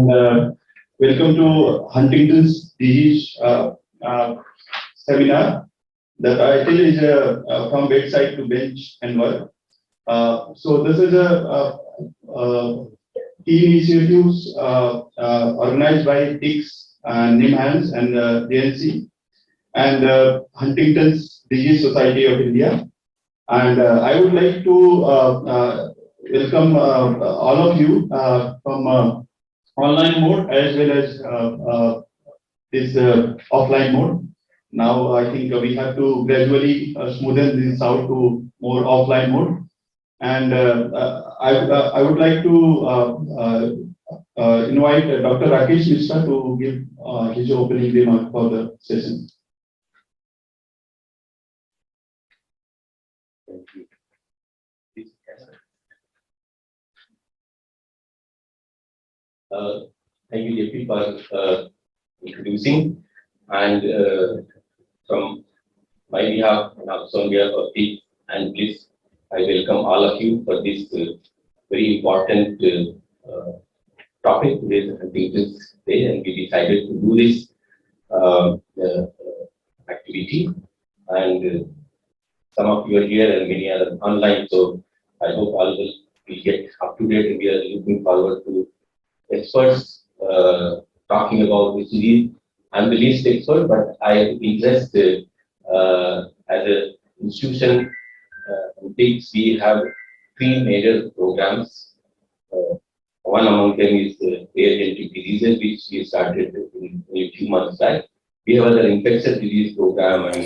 Welcome to Huntington's disease seminar. The title is From Bedside to Bench and Work. So this is a team initiatives organized by TIGS, NIMHANS and JNC and Huntington's Disease Society of India. And I would like to welcome all of you from online mode as well as this offline mode. Now I think we have to gradually smoothen this out to more offline mode. And I would like to invite Dr. Rakesh Mishra to give his opening remark for the session. Thank you, JP, for introducing. And from my behalf and also on behalf of TIGS and please, I welcome all of you for this very important topic. Today is Huntington's Day, and we decided to do this activity. And some of you are here and many are online, so I hope all will get up to date, and we are looking forward to experts talking about this disease. I'm the least expert, but I am interested as an institution. In TIGS, we have three major programs. One among them is rare genetic diseases, which we started in a few months back. We have another infectious disease program and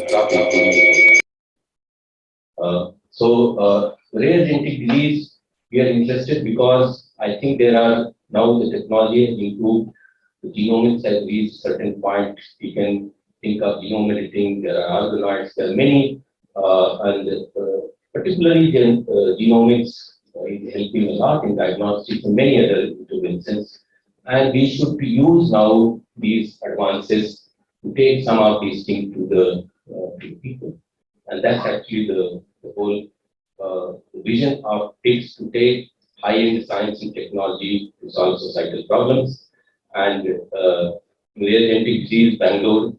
rare genetic disease, we are interested because I think there are now the technology has improved. The genomics has reached certain point. We can think of genome editing. There are organoids. There are many, and particularly genomics is helping a lot in diagnostics and many other interventions. And we should use now these advances to take some of these things to the people. And that's actually the whole vision of TIGS, to take high-end science and technology to solve societal problems. And rare genetic disease, Bangalore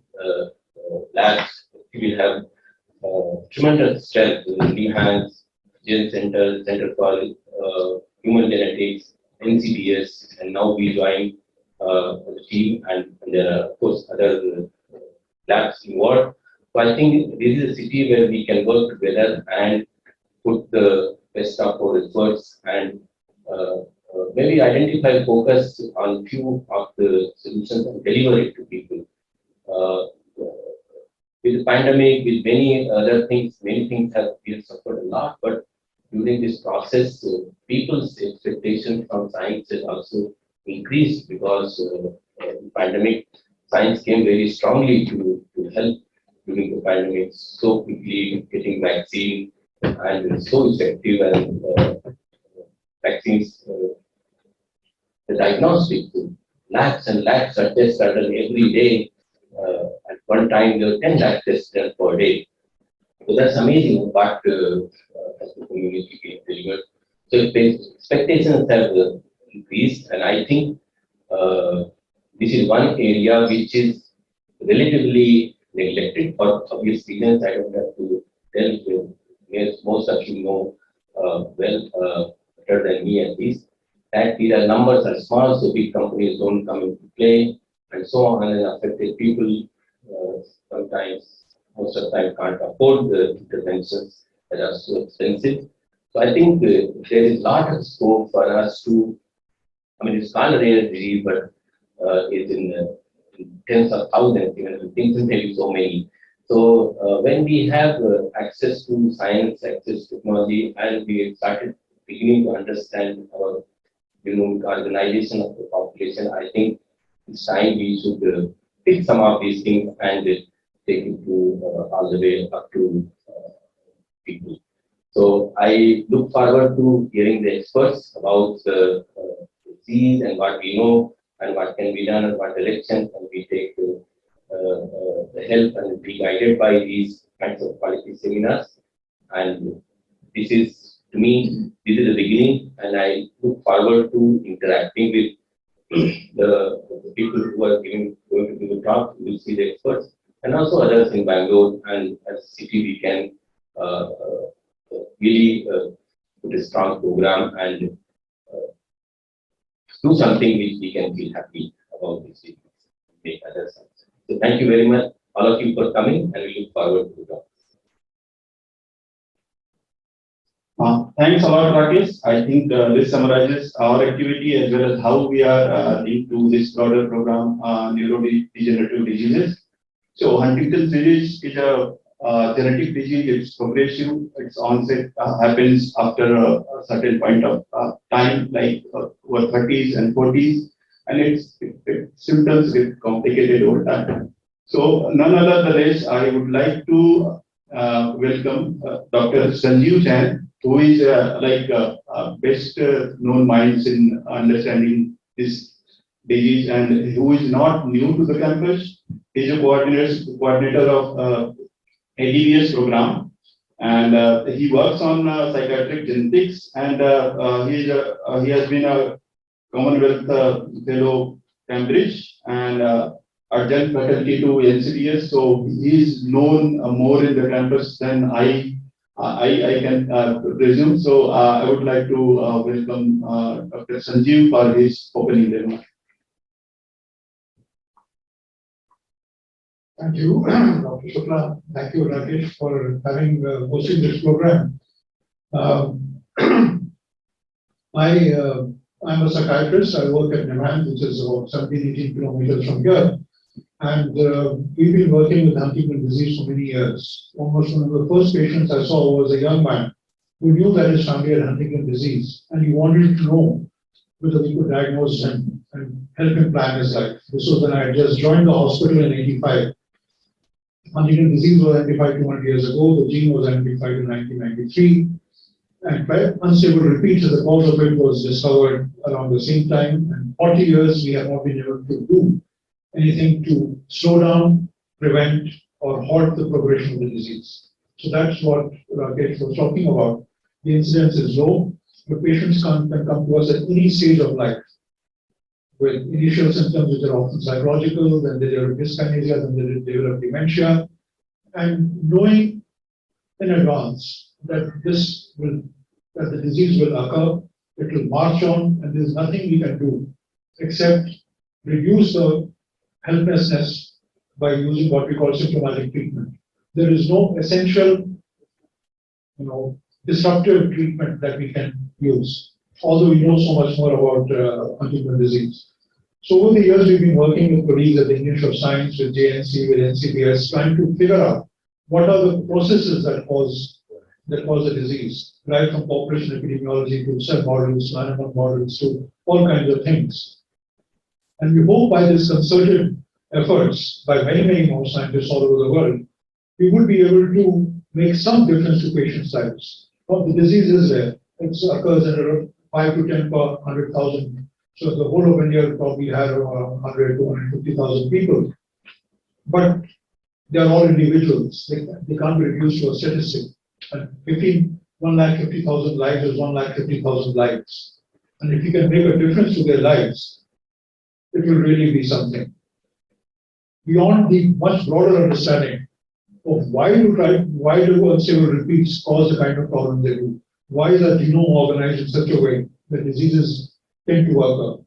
labs, we have tremendous strength in NIMHANS, Gen Center for Human Genetics, NCDS, and now we join the team, and there are of course other labs involved. So I think this is a city where we can work together and put the best of our efforts and maybe identify, focus on few of the solutions and deliver it to people. With the pandemic, with many other things, many things have been suffered a lot, but during this process, people's expectation from science has also increased because the pandemic, science came very strongly to help during the pandemic, so quickly getting vaccine, and so effective, and vaccines, the diagnostic labs and labs are tests are done every day. At one time, there were 10 lab tests done per day. So that's amazing what has the community been delivered. So expectations have increased, and I think this is one area which is relatively neglected for obvious reasons. I don't have to tell you. Yes, most of you know better than me at least, that these are numbers are small, so big companies don't come into play, and so on, and affected people sometimes, most of the time, can't afford the interventions that are so expensive. So I think there is a lot of scope for us to, I mean, it's not a rare disease, but it's in tens of thousands, even things maybe so many. So when we have access to science, access to technology, and we started beginning to understand our organization of the population, I think it's time we should pick some of these things and take it to all the way up to people. So I look forward to hearing the experts about the disease and what we know and what can be done and what direction can we take to the help and be guided by these kinds of quality seminars. And this is, to me, this is the beginning, and I look forward to interacting with the people who are going to give the talk, we will see the experts, and also others in Bangalore, and as a city we can really put a strong program and do something which we can feel happy about this city, make others. So thank you very much, all of you, for coming, and we look forward to the talk. Thanks a lot, Rakesh. I think this summarizes our activity as well as how we are linked to this broader program, neurodegenerative diseases. So Huntington's disease is a genetic disease. It's progressive. Its onset happens after a certain point of time, like over 30s and 40s, and its symptoms get complicated over time. So none other than this, I would like to welcome Dr. Sanjeev Jain, who is best known minds in understanding this disease and who is not new to the campus. He is a coordinator of HDSI program, and he works on psychiatric genetics, and he has been a Commonwealth Fellow Cambridge and adjunct faculty to NCBS. So he is known more in the campus than I can presume. So I would like to welcome Dr. Sanjeev for his opening remarks. Thank you, Dr. Shukla. Thank you, Rakesh, for having hosting this program. I'm a psychiatrist. I work at NIMHANS, which is about 17-18 kilometers from here. And we've been working with Huntington's disease for many years. Almost one of the first patients I saw was a young man who knew that his family had Huntington's disease, and he wanted to know whether we could diagnose him and help him plan his life. This was when I had just joined the hospital in '85. Huntington's disease was identified 200 years ago. The gene was identified in 1993. And by unstable repeats, the cause of it was discovered around the same time. And 40 years, we have not been able to do anything to slow down, prevent, or halt the progression of the disease. So that's what Rakesh was talking about. The incidence is low. The patients can come to us at any stage of life with initial symptoms which are often psychological, then they develop dyskinesia, then they develop dementia. And knowing in advance that the disease will occur, it will march on, and there's nothing we can do except reduce the helplessness by using what we call symptomatic treatment. There is no essential, disruptive treatment that we can use, although we know so much more about Huntington's disease. So over the years, we've been working with colleagues at the Institute of Science, with JNC, with NCBS, trying to figure out what are the processes that cause the disease, right from population epidemiology to cell models, to animal models, to all kinds of things. And we hope by this concerted efforts by many, many more scientists all over the world, we would be able to make some difference to patients' lives. Well, the disease is there. It occurs in around 5 to 10 per 100,000. So the whole of India probably has around 100 to 150,000 people. But they are all individuals. They can't be reduced to a statistic. And 150,000 lives is 150,000 lives. And if you can make a difference to their lives, it will really be something. Beyond the much broader understanding of why do unstable repeats cause the kind of problem they do? Why is our genome organized in such a way that diseases tend to occur?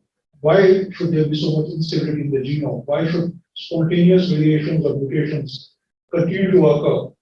Why should there be so much instability in the genome? Why should spontaneous variations or mutations continue to occur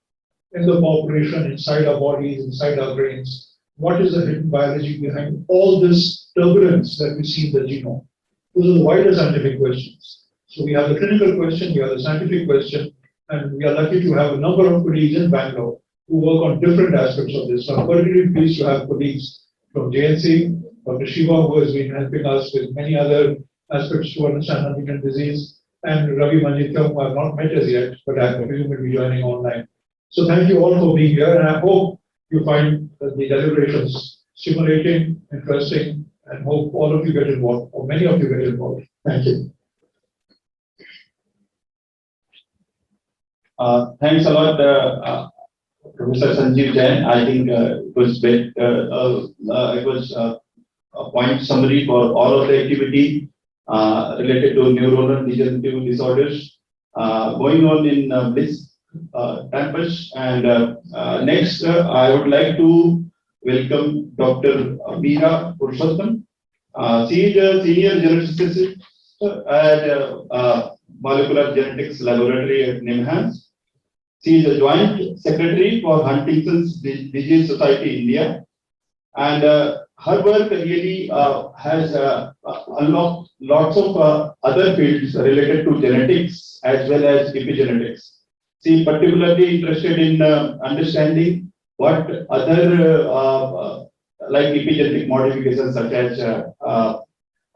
in the population, inside our bodies, inside our brains? What is the hidden biology behind all this turbulence that we see in the genome? Those are the wider scientific questions. So we have the clinical question, we have the scientific question, and we are lucky to have a number of colleagues in Bangalore who work on different aspects of this. So I'm particularly pleased to have colleagues from JNC, Dr. Shiva, who has been helping us with many other aspects to understand Huntington's disease, and Ravi Manjitham, who I have not met as yet, but I presume will be joining online. So thank you all for being here, and I hope you find the deliberations stimulating, interesting, and hope all of you get involved, or many of you get involved. Thank you. Thanks a lot, Professor Sanjeev Jain. I think it was a point summary for all of the activity. related to neuronal degenerative disorders going on in this campus. And next, I would like to welcome Dr. Meera Purushottam. She is a senior geneticist at Molecular Genetics Laboratory at NIMHANS. She is a joint secretary for Huntington's Disease Society India, and her work really has unlocked lots of other fields related to genetics as well as epigenetics. She is particularly interested in understanding what other like epigenetic modifications such as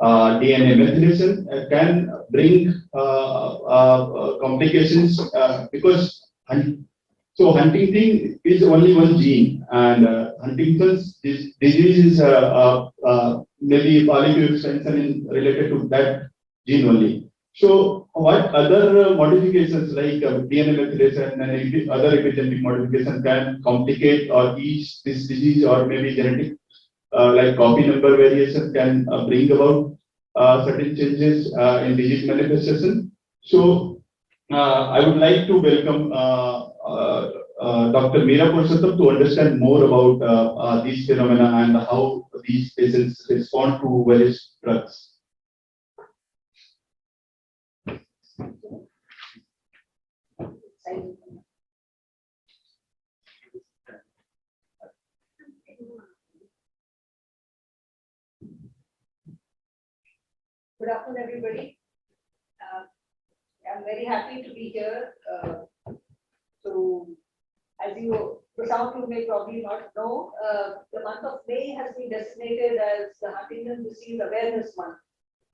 DNA methylation can bring complications because so Huntington is only one gene, and Huntington's disease is maybe polyQ extension related to that gene only. So what other modifications like DNA methylation and other epigenetic modifications can complicate or ease this disease, or maybe genetic like copy number variation can bring about certain changes in disease manifestation. So I would like to welcome Dr. Meera Purushottam to understand more about these phenomena and how these patients respond to various drugs. Good afternoon, everybody. I'm very happy to be here. As some of you may probably not know, the month of May has been designated as the Huntington's Disease Awareness Month.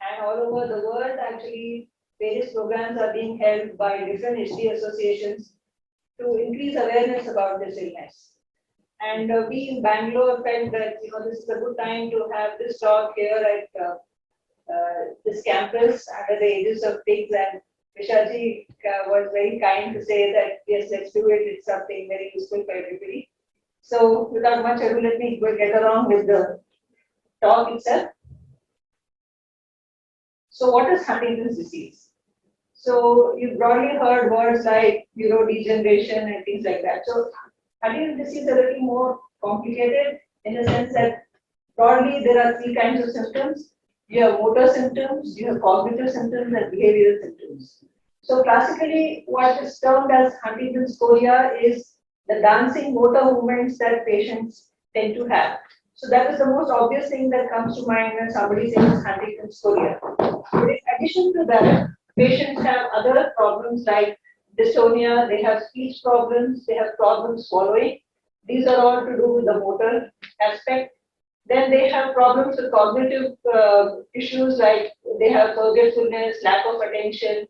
And all over the world, actually, various programs are being held by different HD associations to increase awareness about this illness. And we in Bangalore felt that this is a good time to have this talk here at this campus under the aegis of TIGS, and Vishaji was very kind to say that yes, let's do it. It's something very useful for everybody. So without much ado, let me get along with the talk itself. So what is Huntington's disease? So you broadly heard words like neurodegeneration and things like that. So Huntington's disease is a little more complicated in the sense that broadly there are three kinds of symptoms. You have motor symptoms, you have cognitive symptoms, and behavioral symptoms. So classically, what is termed as Huntington's chorea is the dancing motor movements that patients tend to have. So that is the most obvious thing that comes to mind when somebody says Huntington's chorea. But in addition to that, patients have other problems like dystonia, they have speech problems, they have problems swallowing. These are all to do with the motor aspect. Then they have problems with cognitive issues like they have forgetfulness, lack of attention,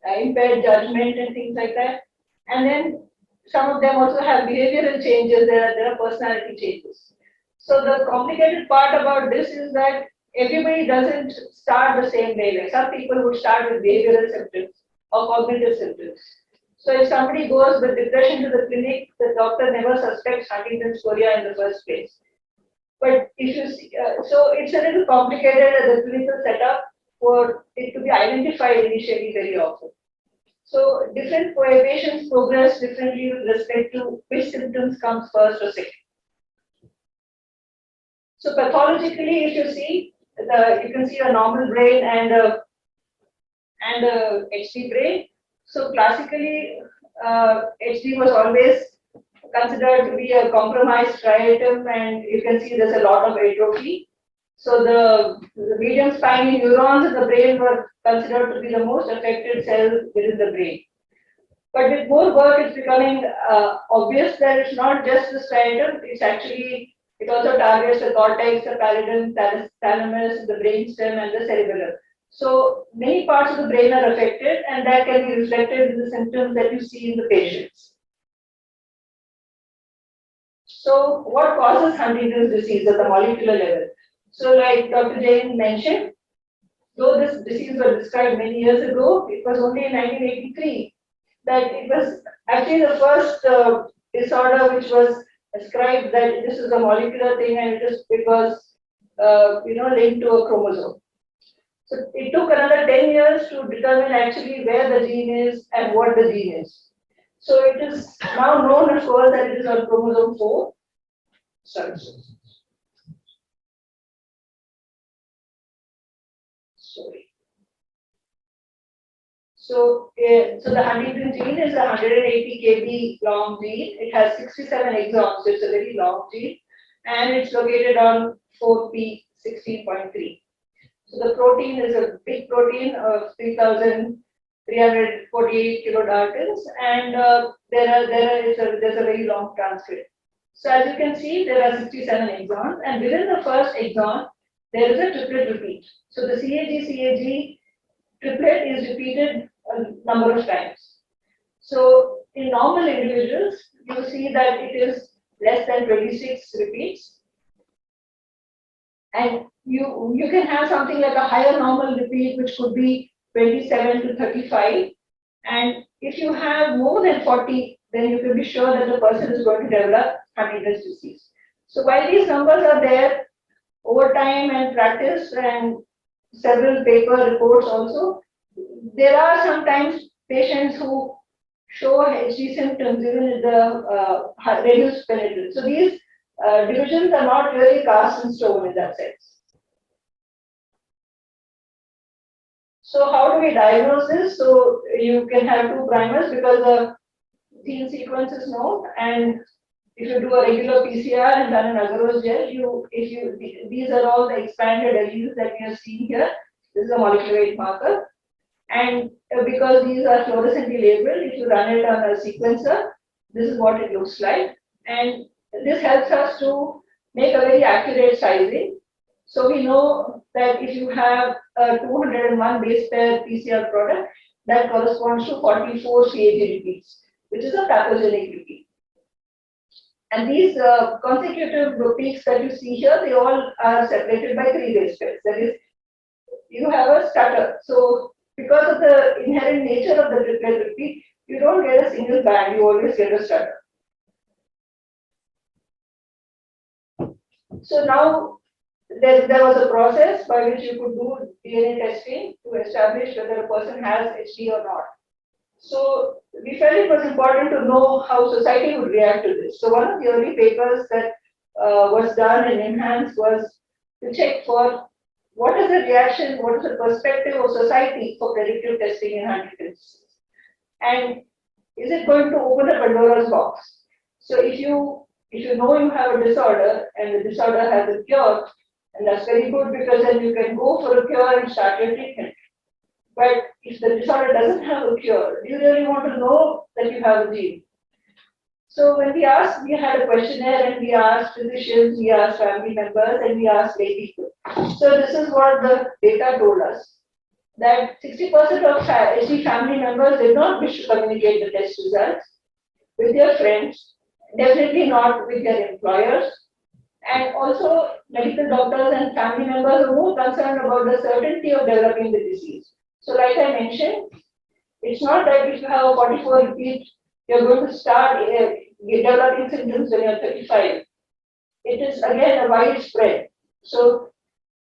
impaired judgment and things like that. And then some of them also have behavioral changes, there are personality changes. So the complicated part about this is that everybody doesn't start the same way. Like some people would start with behavioral symptoms or cognitive symptoms. So if somebody goes with depression to the clinic, the doctor never suspects Huntington's chorea in the first place. But if you see, so it's a little complicated as a clinical setup for it to be identified initially very often. So different patients progress differently with respect to which symptoms comes first or second. So pathologically, if you see, you can see a normal brain and a HD brain. So classically, HD was always considered to be a compromised striatum, and you can see there's a lot of atrophy. So the medium spiny neurons in the brain were considered to be the most affected cells within the brain. But with more work, it's becoming obvious that it's not just the striatum, it also targets the cortex, the pallidum, thalamus, the brainstem, and the cerebellum. So many parts of the brain are affected, and that can be reflected in the symptoms that you see in the patients. So what causes Huntington's disease at the molecular level? So like Dr. Jain mentioned, though this disease was described many years ago, it was only in 1983 that it was actually the first disorder which was ascribed that this is a molecular thing, and it was linked to a chromosome. So it took another 10 years to determine actually where the gene is and what the gene is. So it is now known, of course, that it is on chromosome 4. Sorry. Sorry. So the Huntington gene is a 180 kb long gene. It has 67 exons, so it's a very long gene, and it's located on 4p16.3. So the protein is a big protein of 3,348 kilodaltons, and there's a very long transcript. So as you can see, there are 67 exons, and within the first exon, there is a triplet repeat. So the CAG triplet is repeated a number of times. So in normal individuals, you see that it is less than 26 repeats. And you can have something like a higher normal repeat, which could be 27 to 35. And if you have more than 40, then you can be sure that the person is going to develop Huntington's disease. So while these numbers are there, over time and practice and several paper reports also, there are sometimes patients who show HD symptoms even in the reduced penetrance. So these divisions are not really cast in stone in that sense. So how do we diagnose this? So you can have two primers because the gene sequence is known, and if you do a regular PCR and done an agarose gel, these are all the expanded alleles that we are seeing here. This is a molecular weight marker. And because these are fluorescently labeled, if you run it on a sequencer, this is what it looks like. And this helps us to make a very accurate sizing. So we know that if you have a 201 base pair PCR product, that corresponds to 44 CAG repeats, which is a pathogenic repeat. And these consecutive peaks that you see here, they all are separated by 3 base pairs. That is, you have a stutter. So because of the inherent nature of the triplet repeat, you don't get a single band, you always get a stutter. So now there was a process by which you could do DNA testing to establish whether a person has HD or not. So we felt it was important to know how society would react to this. So one of the early papers that was done in NIMHANS was to check for what is the reaction, what is the perspective of society for predictive testing in Huntington's, and is it going to open a Pandora's box? So if you know you have a disorder and the disorder has a cure, and that's very good because then you can go for a cure and start your treatment. But if the disorder doesn't have a cure, do you really want to know that you have a gene? So when we had a questionnaire and we asked physicians, we asked family members, and we asked lay people. So this is what the data told us, that 60% of HD family members did not wish to communicate the test results with their friends, definitely not with their employers, and also medical doctors and family members are more concerned about the certainty of developing the disease. So like I mentioned, it's not that if you have a 44 repeat, you're going to start developing symptoms when you're 35. It is again a widespread. So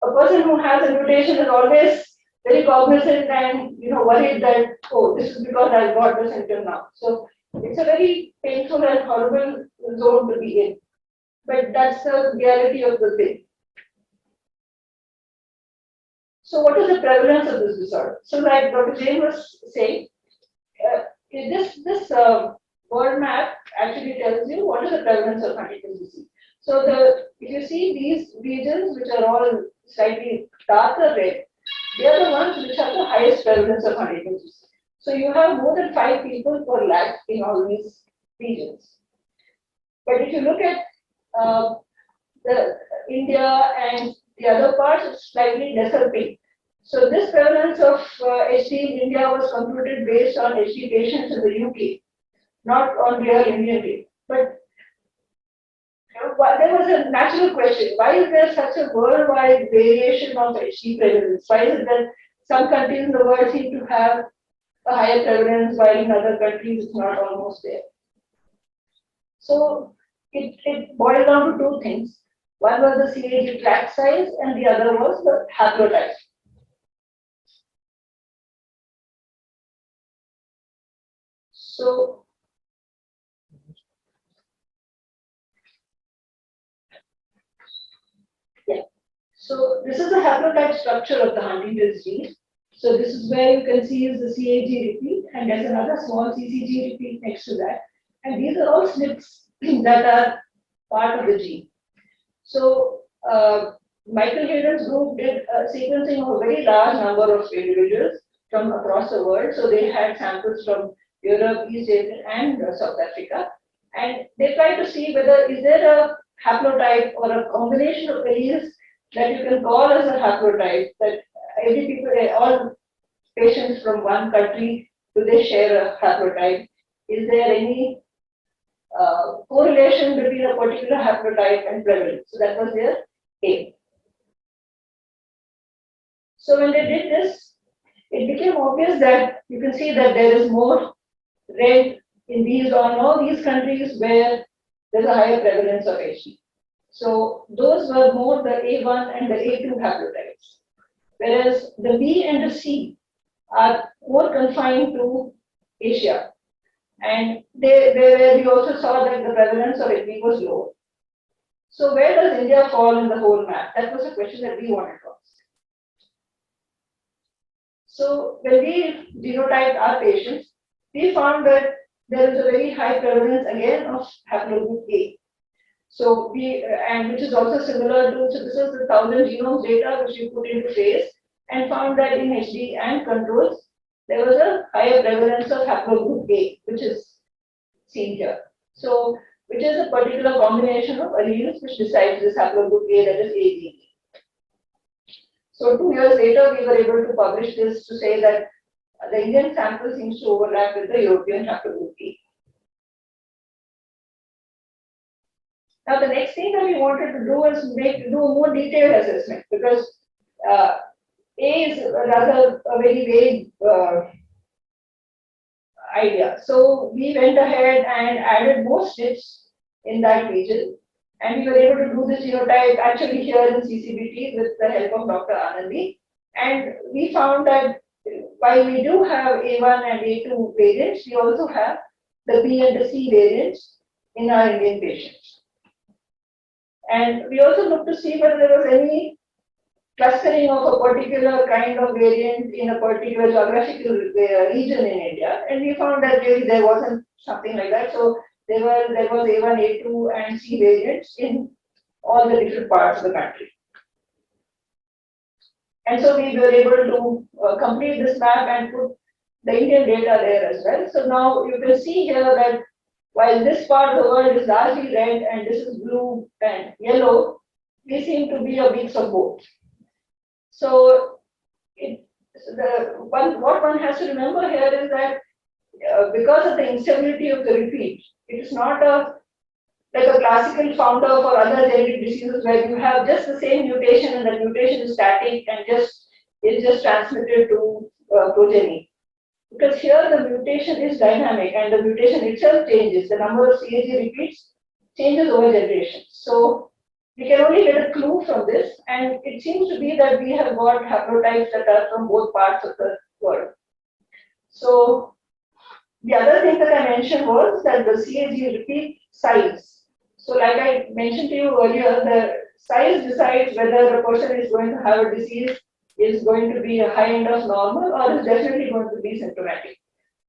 a person who has a mutation is always very cognizant and worried that, oh, this is because I've got the symptom now. So it's a very painful and horrible zone to be in. But that's the reality of the thing. So what is the prevalence of this disorder? So like Dr. Jain was saying, this world map actually tells you what is the prevalence of Huntington's disease. So if you see these regions which are all slightly darker red, they are the ones which have the highest prevalence of Huntington's disease. So you have more than 5 people per lakh in all these regions. But if you look at the India and the other parts, it's slightly lesser pink. So this prevalence of HD in India was computed based on HD patients in the UK, not on real Indian data. But there was a natural question: why is there such a worldwide variation of HD prevalence? Why is it that some countries in the world seem to have a higher prevalence while in other countries it's not almost there? So it boiled down to 2 things. One was the CAG tract size and the other was the haplotype. So yeah, so this is the haplotype structure of the Huntington's gene. So this is where you can see is the CAG repeat, and there's another small CCG repeat next to that. And these are all SNPs that are part of the gene. So Michael Hayden's group did sequencing of a very large number of individuals from across the world. So they had samples from Europe, East Asia, and South Africa, and they tried to see whether is there a haplotype or a combination of alleles that you can call as a haplotype, that every people, all patients from one country, do they share a haplotype? Is there any correlation between a particular haplotype and prevalence? So that was their aim. So when they did this, it became obvious that you can see that there is more red in these on all these countries where there's a higher prevalence of HD. So those were more the A1 and the A2 haplotypes, whereas the B and the C are more confined to Asia. And we also saw that the prevalence of HB was low. So where does India fall in the whole map? That was a question that we wanted to ask. So when we genotyped our patients, we found that there is a very high prevalence again of haplogroup A. So and which is also similar to, so this is the 1,000 genomes data which we put into phase and found that in HD and controls, there was a higher prevalence of haplogroup A, which is seen here. So, which is a particular combination of alleles which decides this haplogroup A, that is AG. So 2 years later, we were able to publish this to say that the Indian sample seems to overlap with the European haplogroup A. Now, the next thing that we wanted to do is do a more detailed assessment, because A is rather a very vague idea. So we went ahead and added more SNPs in that region, and we were able to do this genotype actually here in CCBT with the help of Dr. Anandi. And we found that while we do have A1 and A2 variants, we also have the B and the C variants in our Indian patients. And we also looked to see whether there was any clustering of a particular kind of variant in a particular geographical region in India, and we found that really there wasn't something like that. So there was A1, A2, and C variants in all the different parts of the country. And so we were able to complete this map and put the Indian data there as well. So now you can see here that while this part of the world is largely red and this is blue and yellow, we seem to be a mix of both. So what one has to remember here is that because of the instability of the repeat, it is not like a classical founder for other genetic diseases where you have just the same mutation and the mutation is static and is just transmitted to progeny. Because here the mutation is dynamic and the mutation itself changes. The number of CAG repeats changes over generations. So we can only get a clue from this, and it seems to be that we have got haplotypes that are from both parts of the world. So the other thing that I mentioned was that the CAG repeat size. So like I mentioned to you earlier, the size decides whether a person is going to have a disease, is going to be a high end of normal, or is definitely going to be symptomatic.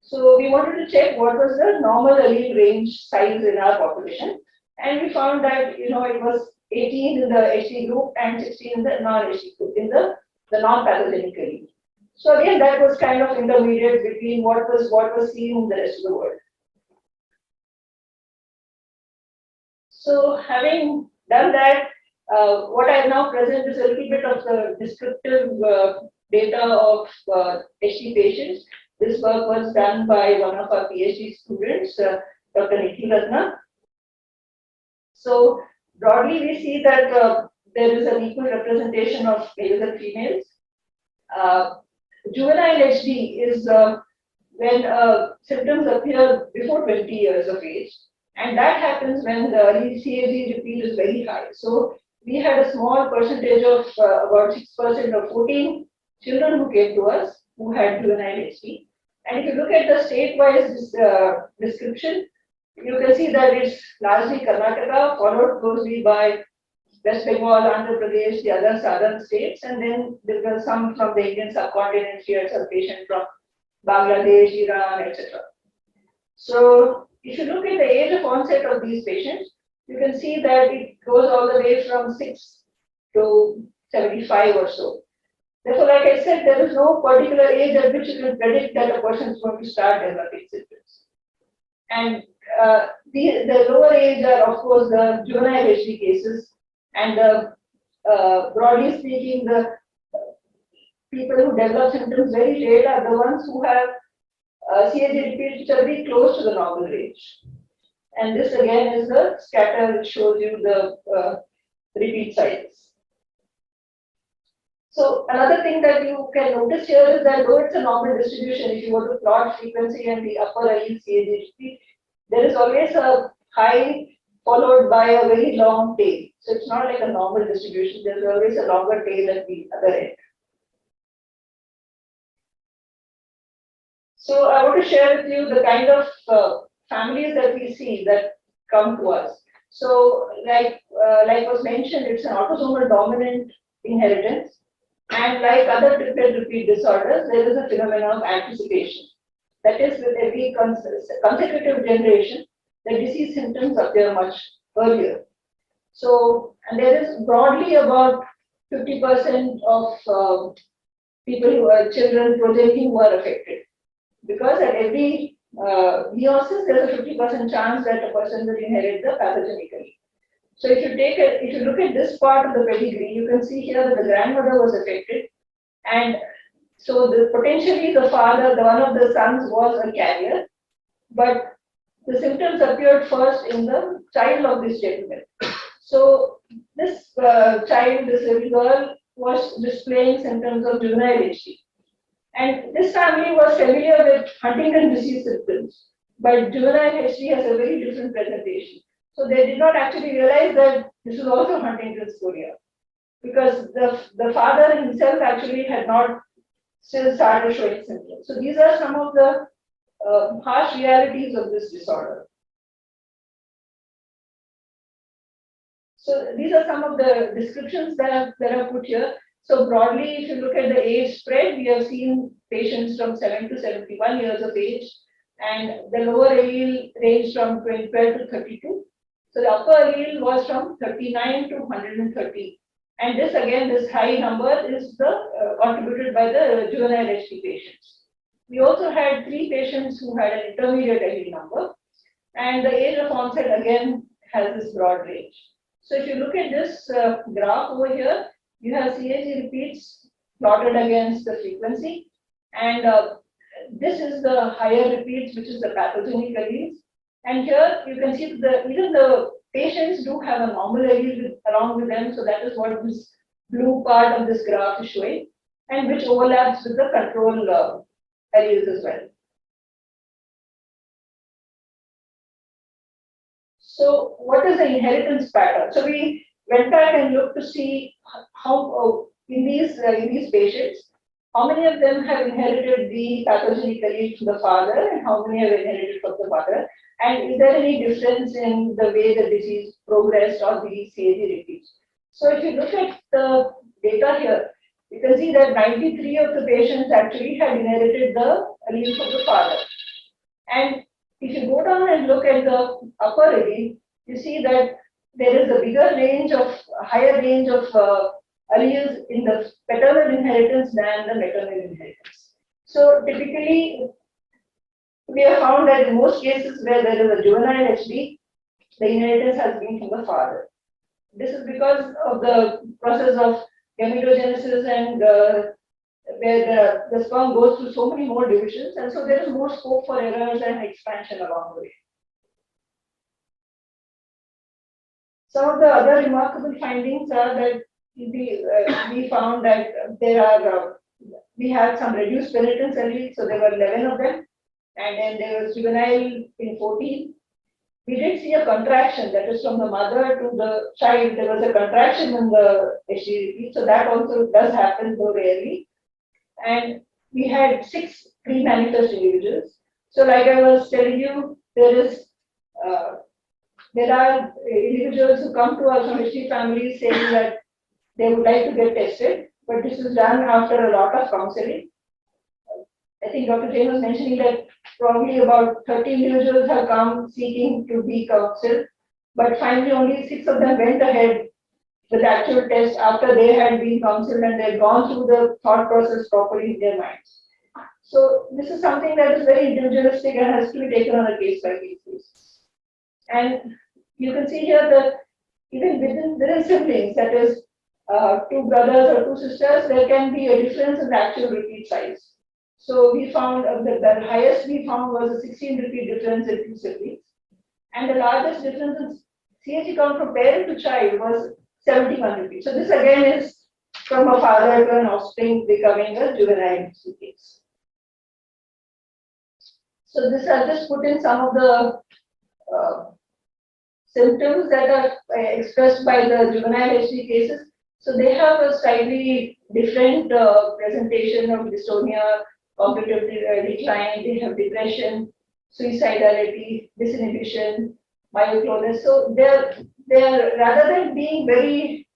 So we wanted to check what was the normal allele range size in our population, and we found that it was 18 in the HD group and 16 in the non-HD group, in the non-pathogenic allele. So again, that was kind of intermediate between what was seen in the rest of the world. So having done that, what I now present is a little bit of the descriptive data of HD patients. This work was done by one of our PhD students, Dr. Nikhil Ratna. So broadly, we see that there is an equal representation of males and females. Juvenile HD is when symptoms appear before 20 years of age, and that happens when the early CAG repeat is very high. So we had a small percentage of about 6% of 14 children who came to us who had juvenile HD. And if you look at the state-wise description, you can see that it's largely Karnataka, followed closely by West Bengal, Andhra Pradesh, the other southern states, and then there were some from the Indian subcontinent here, some patients from Bangladesh, Iran, etc. So if you look at the age of onset of these patients, you can see that it goes all the way from 6 to 75 or so. Therefore, like I said, there is no particular age at which you can predict that a person is going to start developing symptoms. And the lower age are, of course, the juvenile HD cases, and broadly speaking, the people who develop symptoms very late are the ones who have CAG repeats which are very close to the normal range. And this again is the scatter which shows you the repeat size. So another thing that you can notice here is that though it's a normal distribution, if you were to plot frequency and the upper allele CAG repeat, there is always a high followed by a very long tail. So it's not like a normal distribution, there's always a longer tail at the other end. So I want to share with you the kind of families that we see that come to us. So like was mentioned, it's an autosomal dominant inheritance. And like other triplet repeat disorders, there is a phenomenon of anticipation. That is, with every consecutive generation, the disease symptoms appear much earlier. So, and there is broadly about 50% of people who are children, progeny who are affected. Because at every meiosis, there is a 50% chance that a person will inherit the pathogenically. So if you look at this part of the pedigree, you can see here that the grandmother was affected, and so potentially the father, one of the sons, was a carrier, but the symptoms appeared first in the child of this gentleman. So this child, this little girl, was displaying symptoms of juvenile HD. And this family was familiar with Huntington disease symptoms, but juvenile HD has a very different presentation. So they did not actually realize that this is also Huntington's chorea, because the father himself actually had not still started showing symptoms. So these are some of the harsh realities of this disorder. So these are some of the descriptions that are put here. So broadly, if you look at the age spread, we have seen patients from 7 to 71 years of age, and the lower allele ranged from 12 to 32. So the upper allele was from 39 to 130. And this again, this high number is contributed by the juvenile HD patients. We also had 3 patients who had an intermediate allele number, and the age of onset again has this broad range. So if you look at this graph over here, you have CAG repeats plotted against the frequency, and this is the higher repeats, which is the pathogenic alleles. And here you can see that even the patients do have a normal allele along with them, so that is what this blue part of this graph is showing, and which overlaps with the control alleles as well. So what is the inheritance pattern? So we went back and looked to see how in these patients, how many of them have inherited the pathogenic allele from the father and how many have inherited from the mother, and is there any difference in the way the disease progressed or the CAG repeats? So if you look at the data here, you can see that 93 of the patients actually had inherited the allele from the father. And if you go down and look at the upper allele, you see that there is a higher range of alleles in the paternal inheritance than the maternal inheritance. So typically, we have found that in most cases where there is a juvenile HD, the inheritance has been from the father. This is because of the process of gametogenesis and where the sperm goes through so many more divisions, and so there is more scope for errors and expansion along the way. Some of the other remarkable findings are that we found that we had some reduced penitence alleles, so there were 11 of them, and then there was juvenile in 14. We did see a contraction, that is from the mother to the child, there was a contraction in the HD repeat, so that also does happen, though rarely. And we had 6 pre-manifest individuals. So like I was telling you, there are individuals who come to us from HD families saying that they would like to get tested, but this is done after a lot of counseling. I think Dr. Jain was mentioning that probably about 30 individuals have come seeking to be counseled, but finally only 6 of them went ahead with the actual test after they had been counseled and they had gone through the thought process properly in their minds. So this is something that is very individualistic and has to be taken on a case by case basis. And you can see here that even within siblings, that is 2 brothers or 2 sisters, there can be a difference in the actual repeat size. So we found the highest we found was a 16 repeat difference in 2 siblings. And the largest difference in CAG count from parent to child was 71 repeats. So this again is from a father to an offspring becoming a juvenile case. So this I'll just put in some of the symptoms that are expressed by the juvenile HD cases. So they have a slightly different presentation of dystonia, cognitive decline, they have depression, suicidality, disinhibition, myoclonus. So they're rather than being very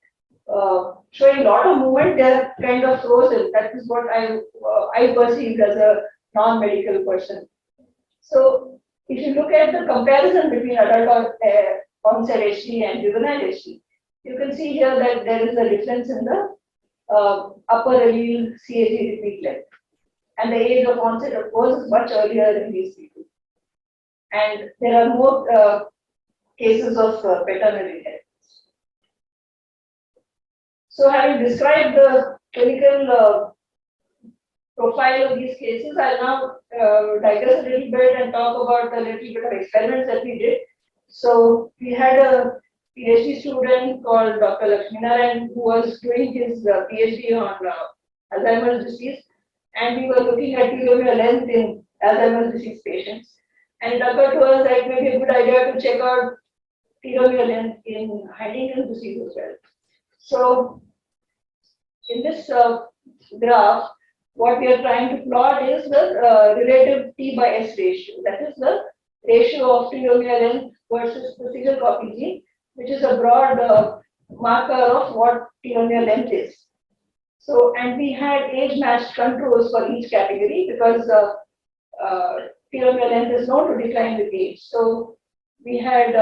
showing a lot of movement, they're kind of frozen. That is what I perceived as a non-medical person. So if you look at the comparison between adult onset HD and juvenile HD, you can see here that there is a difference in the upper allele CAG repeat length. And the age of onset, of course, is much earlier in these people. And there are more cases of paternal inheritance. So having described the clinical profile of these cases, I'll now digress a little bit and talk about a little bit of experiments that we did. So we had a PhD student called Dr. Lakshminarayan who was doing his PhD on Alzheimer's disease, and we were looking at telomere length in Alzheimer's disease patients. And it occurred to us that it may be a good idea to check out telomere length in Huntington's disease as well. So in this graph, what we are trying to plot is the relative T by S ratio. That is the ratio of telomere length versus the single copy gene, which is a broad marker of what telomere length is. So, and we had age-matched controls for each category because telomere length is known to decline with age. So we had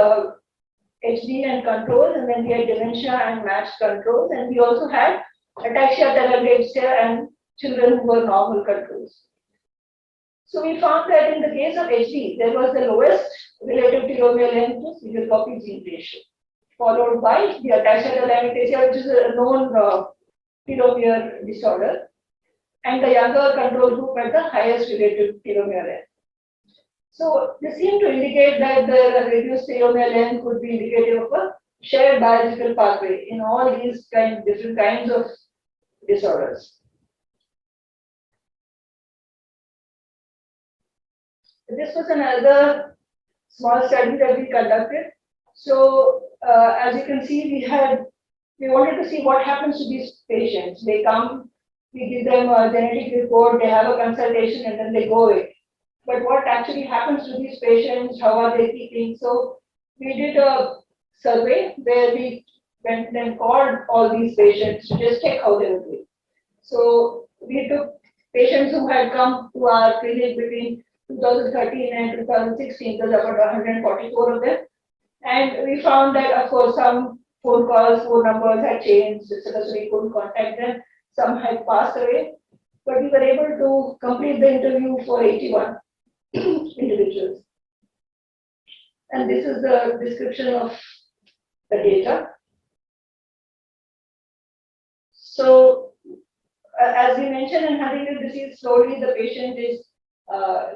HD and controls, and then we had dementia and matched controls, and we also had ataxia telangiectasia and children who were normal controls. So we found that in the case of HD, there was the lowest relative telomere length to single copy gene ratio, followed by the ataxia telangiectasia, which is a known telomere disorder, and the younger control group had the highest relative telomere length. So this seemed to indicate that the reduced telomere length could be indicative of a shared biological pathway in all these different kinds of disorders. This was another small study that we conducted. So as you can see, we wanted to see what happens to these patients. They come, we give them a genetic report, they have a consultation, and then they go away. But what actually happens to these patients? How are they keeping? So we did a survey where we went and called all these patients to just check how they were doing. So we took patients who had come to our clinic between 2013 and 2016, there were about 144 of them. And we found that, of course, some phone calls, phone numbers had changed, so we couldn't contact them. Some had passed away, but we were able to complete the interview for 81 individuals. And this is the description of the data. So, as we mentioned in Huntington's disease, slowly the patient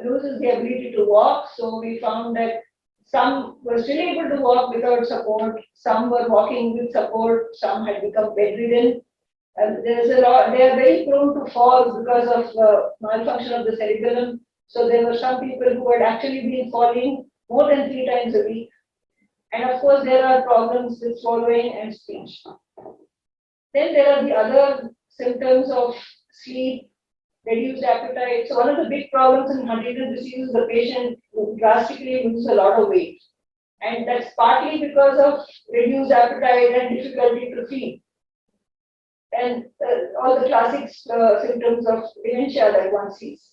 loses the ability to walk. So we found that some were still able to walk without support, some were walking with support, some had become bedridden. And there is a lot, they are very prone to falls because of malfunction of the cerebellum. So there were some people who had actually been falling more than 3 times a week. And of course, there are problems with swallowing and speech. Then there are the other symptoms of sleep, reduced appetite. So one of the big problems in Huntington's disease is the patient drastically loses a lot of weight. And that's partly because of reduced appetite and difficulty to feed. And all the classic symptoms of dementia that one sees.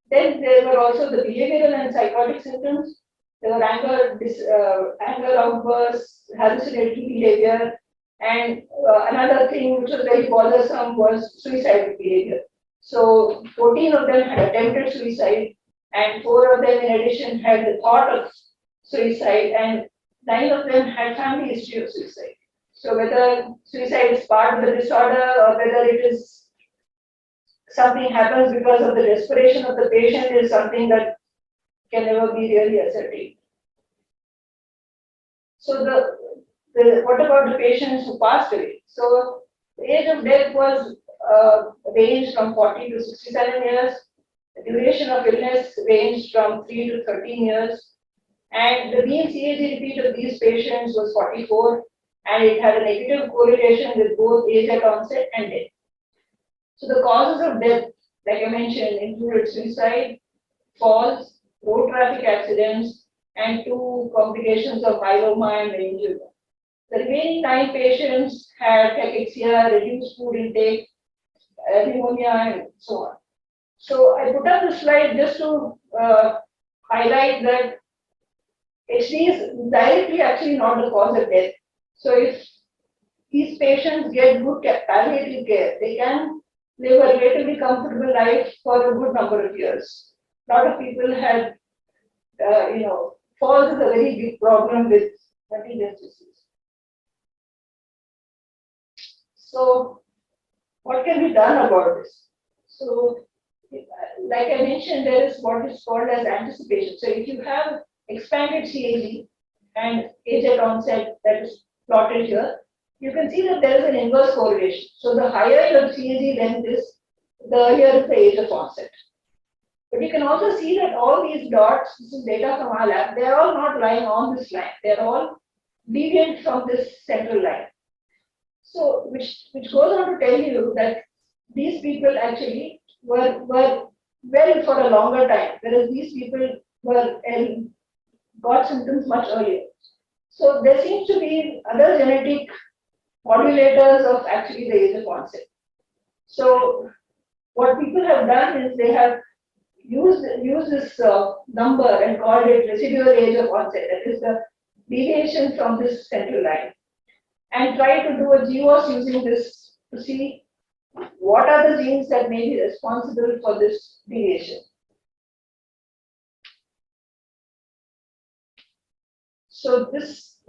Then there were also the behavioral and psychotic symptoms. There were anger outbursts, hallucinatory behavior, and another thing which was very bothersome was suicidal behavior. So 14 of them had attempted suicide, and 4 of them in addition had the thought of suicide, and 9 of them had family history of suicide. So whether suicide is part of the disorder or whether it is something happens because of the desperation of the patient is something that can never be really ascertained. So what about the patients who passed away? So the age of death was ranged from 40 to 67 years. The duration of illness ranged from 3 to 13 years. And the mean CAG repeat of these patients was 44, and it had a negative correlation with both age at onset and death. So the causes of death, like I mentioned, included suicide, falls, road traffic accidents, and 2 complications of myeloma and meningioma. The remaining 9 patients had cachexia, reduced food intake, pneumonia, and so on. So I put up the slide just to highlight that HD is directly actually not the cause of death. So if these patients get good palliative care, they can live a relatively comfortable life for a good number of years. A lot of people had, falls is a very big problem with Huntington's disease. So, what can be done about this? So, like I mentioned, there is what is called as anticipation. So, if you have expanded CAG and age at onset that is plotted here, you can see that there is an inverse correlation. So, the higher your CAG length is, the earlier is the age of onset. But you can also see that all these dots, this is data from our lab, they are all not lying on this line. They are all deviant from this central line. So, which goes on to tell you that these people actually were well for a longer time, whereas these people were got symptoms much earlier. So, there seems to be other genetic modulators of actually the age of onset. So, what people have done is they have used this number and called it residual age of onset, that is the deviation from this central line, and try to do a GWAS using this to see what are the genes that may be responsible for this deviation. So this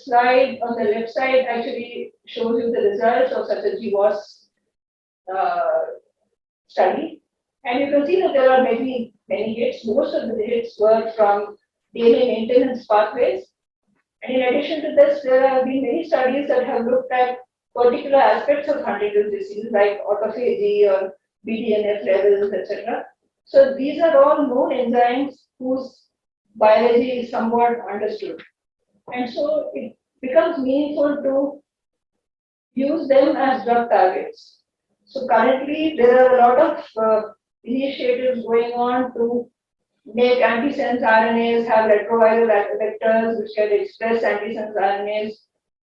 slide on the left side actually shows you the results of such a GWAS study. And you can see that there are many hits. Most of the hits were from DNA maintenance pathways. And in addition to this, there have been many studies that have looked at particular aspects of Huntington's disease, like autophagy or BDNF levels, etc. So these are all known enzymes whose biology is somewhat understood. And so it becomes meaningful to use them as drug targets. So currently, there are a lot of initiatives going on to make antisense RNAs have retroviral vectors which can express antisense RNAs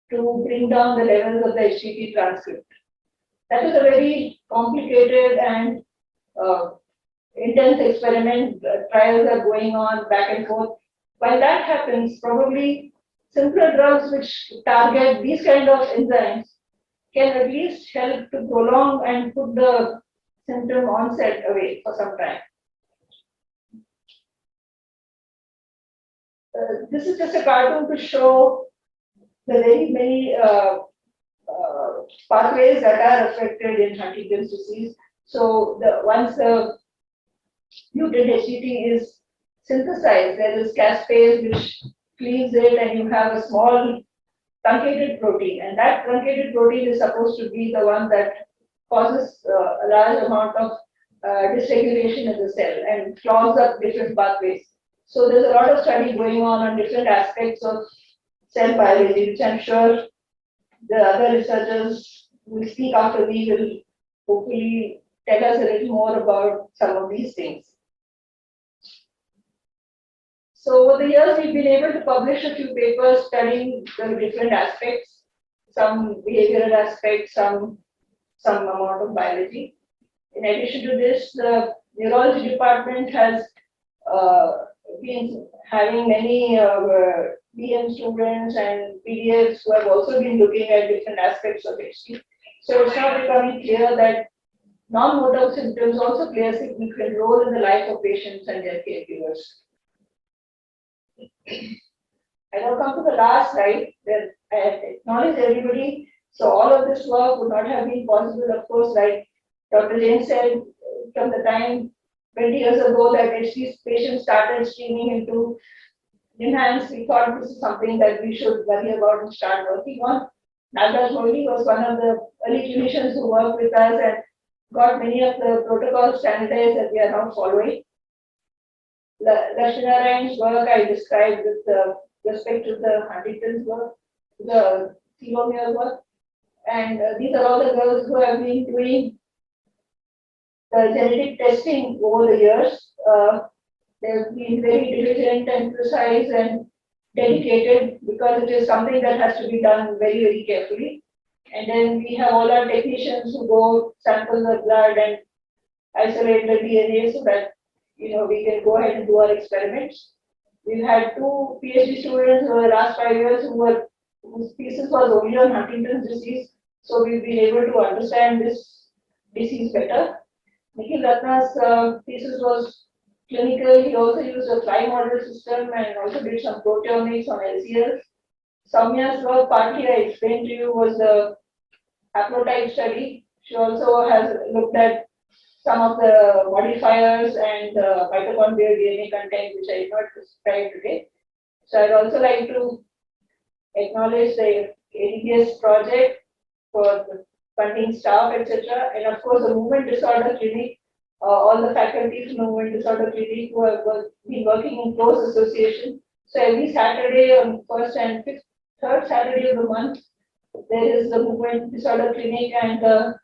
to bring down the levels of the HTT transcript. That is a very complicated and intense experiment. Trials are going on back and forth. While that happens, probably simpler drugs which target these kind of enzymes can at least help to prolong and put the symptom onset away for some time. This is just a cartoon to show the very many pathways that are affected in Huntington's disease. So once the mutant HTT is synthesized, there is caspase which cleaves it, and you have a small truncated protein, and that truncated protein is supposed to be the one that causes a large amount of dysregulation in the cell and clogs up different pathways. So there's a lot of study going on different aspects of cell biology, which I'm sure the other researchers will speak after me will hopefully tell us a little more about some of these things. So over the years, we've been able to publish a few papers studying the different aspects, some behavioral aspects, some amount of biology. In addition to this, the neurology department has been having many BM students and PDFs who have also been looking at different aspects of HD. So it's now becoming clear that non-motor symptoms also play a significant role in the life of patients and their caregivers. I now come to the last slide that I acknowledge everybody. So all of this work would not have been possible, of course, like Dr. Jain said, from the time 20 years ago that HD patients started streaming into NIMHANS, we thought this is something that we should worry about and start working on. Nagaraja Mohli was one of the early clinicians who worked with us and got many of the protocols standardized that we are now following. Lakshmi Narayan's work I described with respect to the Huntingtons work, the telomere work, and these are all the girls who have been doing the genetic testing over the years. They've been very diligent and precise and dedicated because it is something that has to be done very, very carefully. And then we have all our technicians who go sample the blood and isolate the DNA so that we can go ahead and do our experiments. We've had 2 PhD students over the last 5 years whose thesis was only on Huntington's disease. So we've been able to understand this disease better. Nikhil Ratna's thesis was clinical. He also used a fly model system and also did some proteomics on LCLs. Soumya's work, partly I explained to you, was the haplotype study. She also has looked at some of the modifiers and mitochondrial DNA content, which I did not describe today. So I'd also like to acknowledge the HDSI project for the funding staff, etc. And of course, the Movement Disorder Clinic, all the faculty from the Movement Disorder Clinic who have been working in close association. So every Saturday on first and third Saturday of the month, there is the Movement Disorder Clinic and the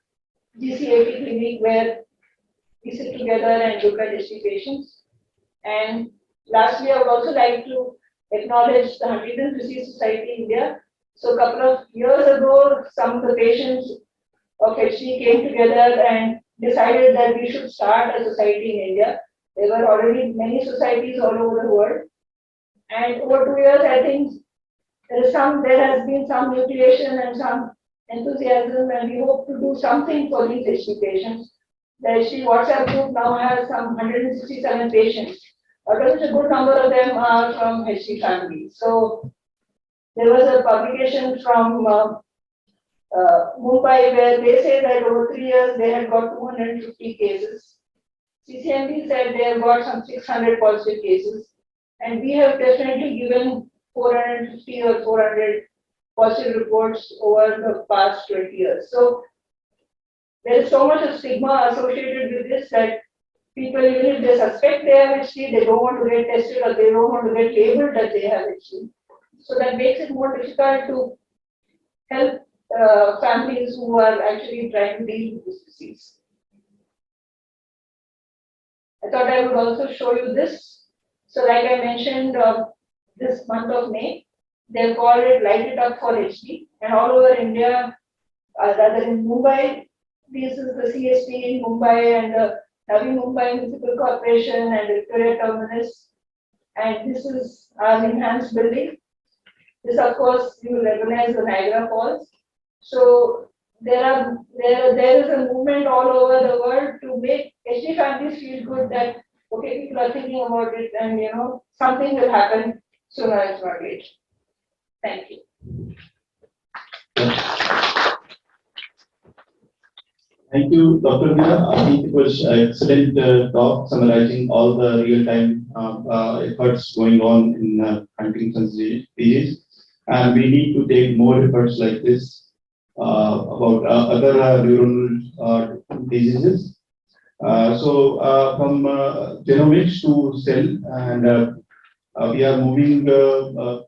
GCAT clinic where we sit together and look at HD patients. And lastly, I would also like to acknowledge the Huntington's Disease Society India. So a couple of years ago, some of the patients of HD came together and decided that we should start a society in India. There were already many societies all over the world. And over 2 years, I think there has been some nucleation and some enthusiasm, and we hope to do something for these HD patients. The HD WhatsApp group now has some 167 patients, out of which a good number of them are from HD families. So there was a publication from Mumbai where they say that over 3 years they had got 250 cases. CCMB said they have got some 600 positive cases, and we have definitely given 450 or 400 positive reports over the past 20 years. So there is so much of stigma associated with this that people, even if they suspect they have HD, they don't want to get tested or they don't want to get labeled that they have HD. So that makes it more difficult to help families who are actually trying to deal with this disease. I thought I would also show you this. So like I mentioned, this month of May, they called it Light It Up for HD, and all over India, rather in Mumbai, this is the CST in Mumbai and the Navi Mumbai Municipal Corporation and Victoria Terminus, and this is our NIMHANS building. This, of course, you will recognize the Niagara Falls. So there is a movement all over the world to make HD families feel good that okay, people are thinking about it, and something will happen sooner if not later. Thank you. Thank you, Dr. Meera. I think it was an excellent talk summarizing all the real-time efforts going on in Huntington's disease. And we need to take more efforts like this about other neuronal diseases. From genomics to cell, and we are moving to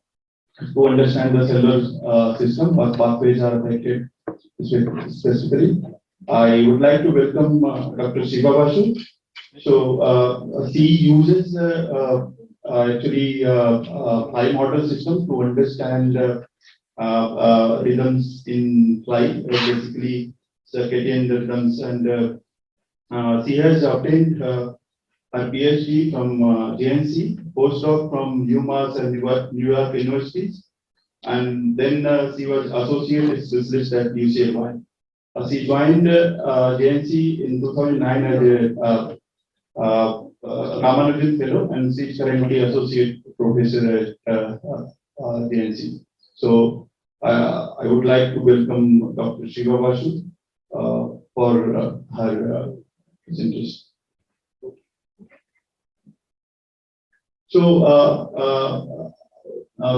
understand the cellular system, what pathways are affected specifically. I would like to welcome Dr. Shiva Basu. So she uses actually fly model system to understand rhythms in flight, basically circadian rhythms, and she has obtained her PhD from JNC, postdoc from UMass and New York universities, and then she was associate specialist at UCLY. She joined JNC in 2009 as a Ramanujan Fellow, and she is currently Associate Professor at JNC. So I would like to welcome Dr. Shiva Basu for her presentation. So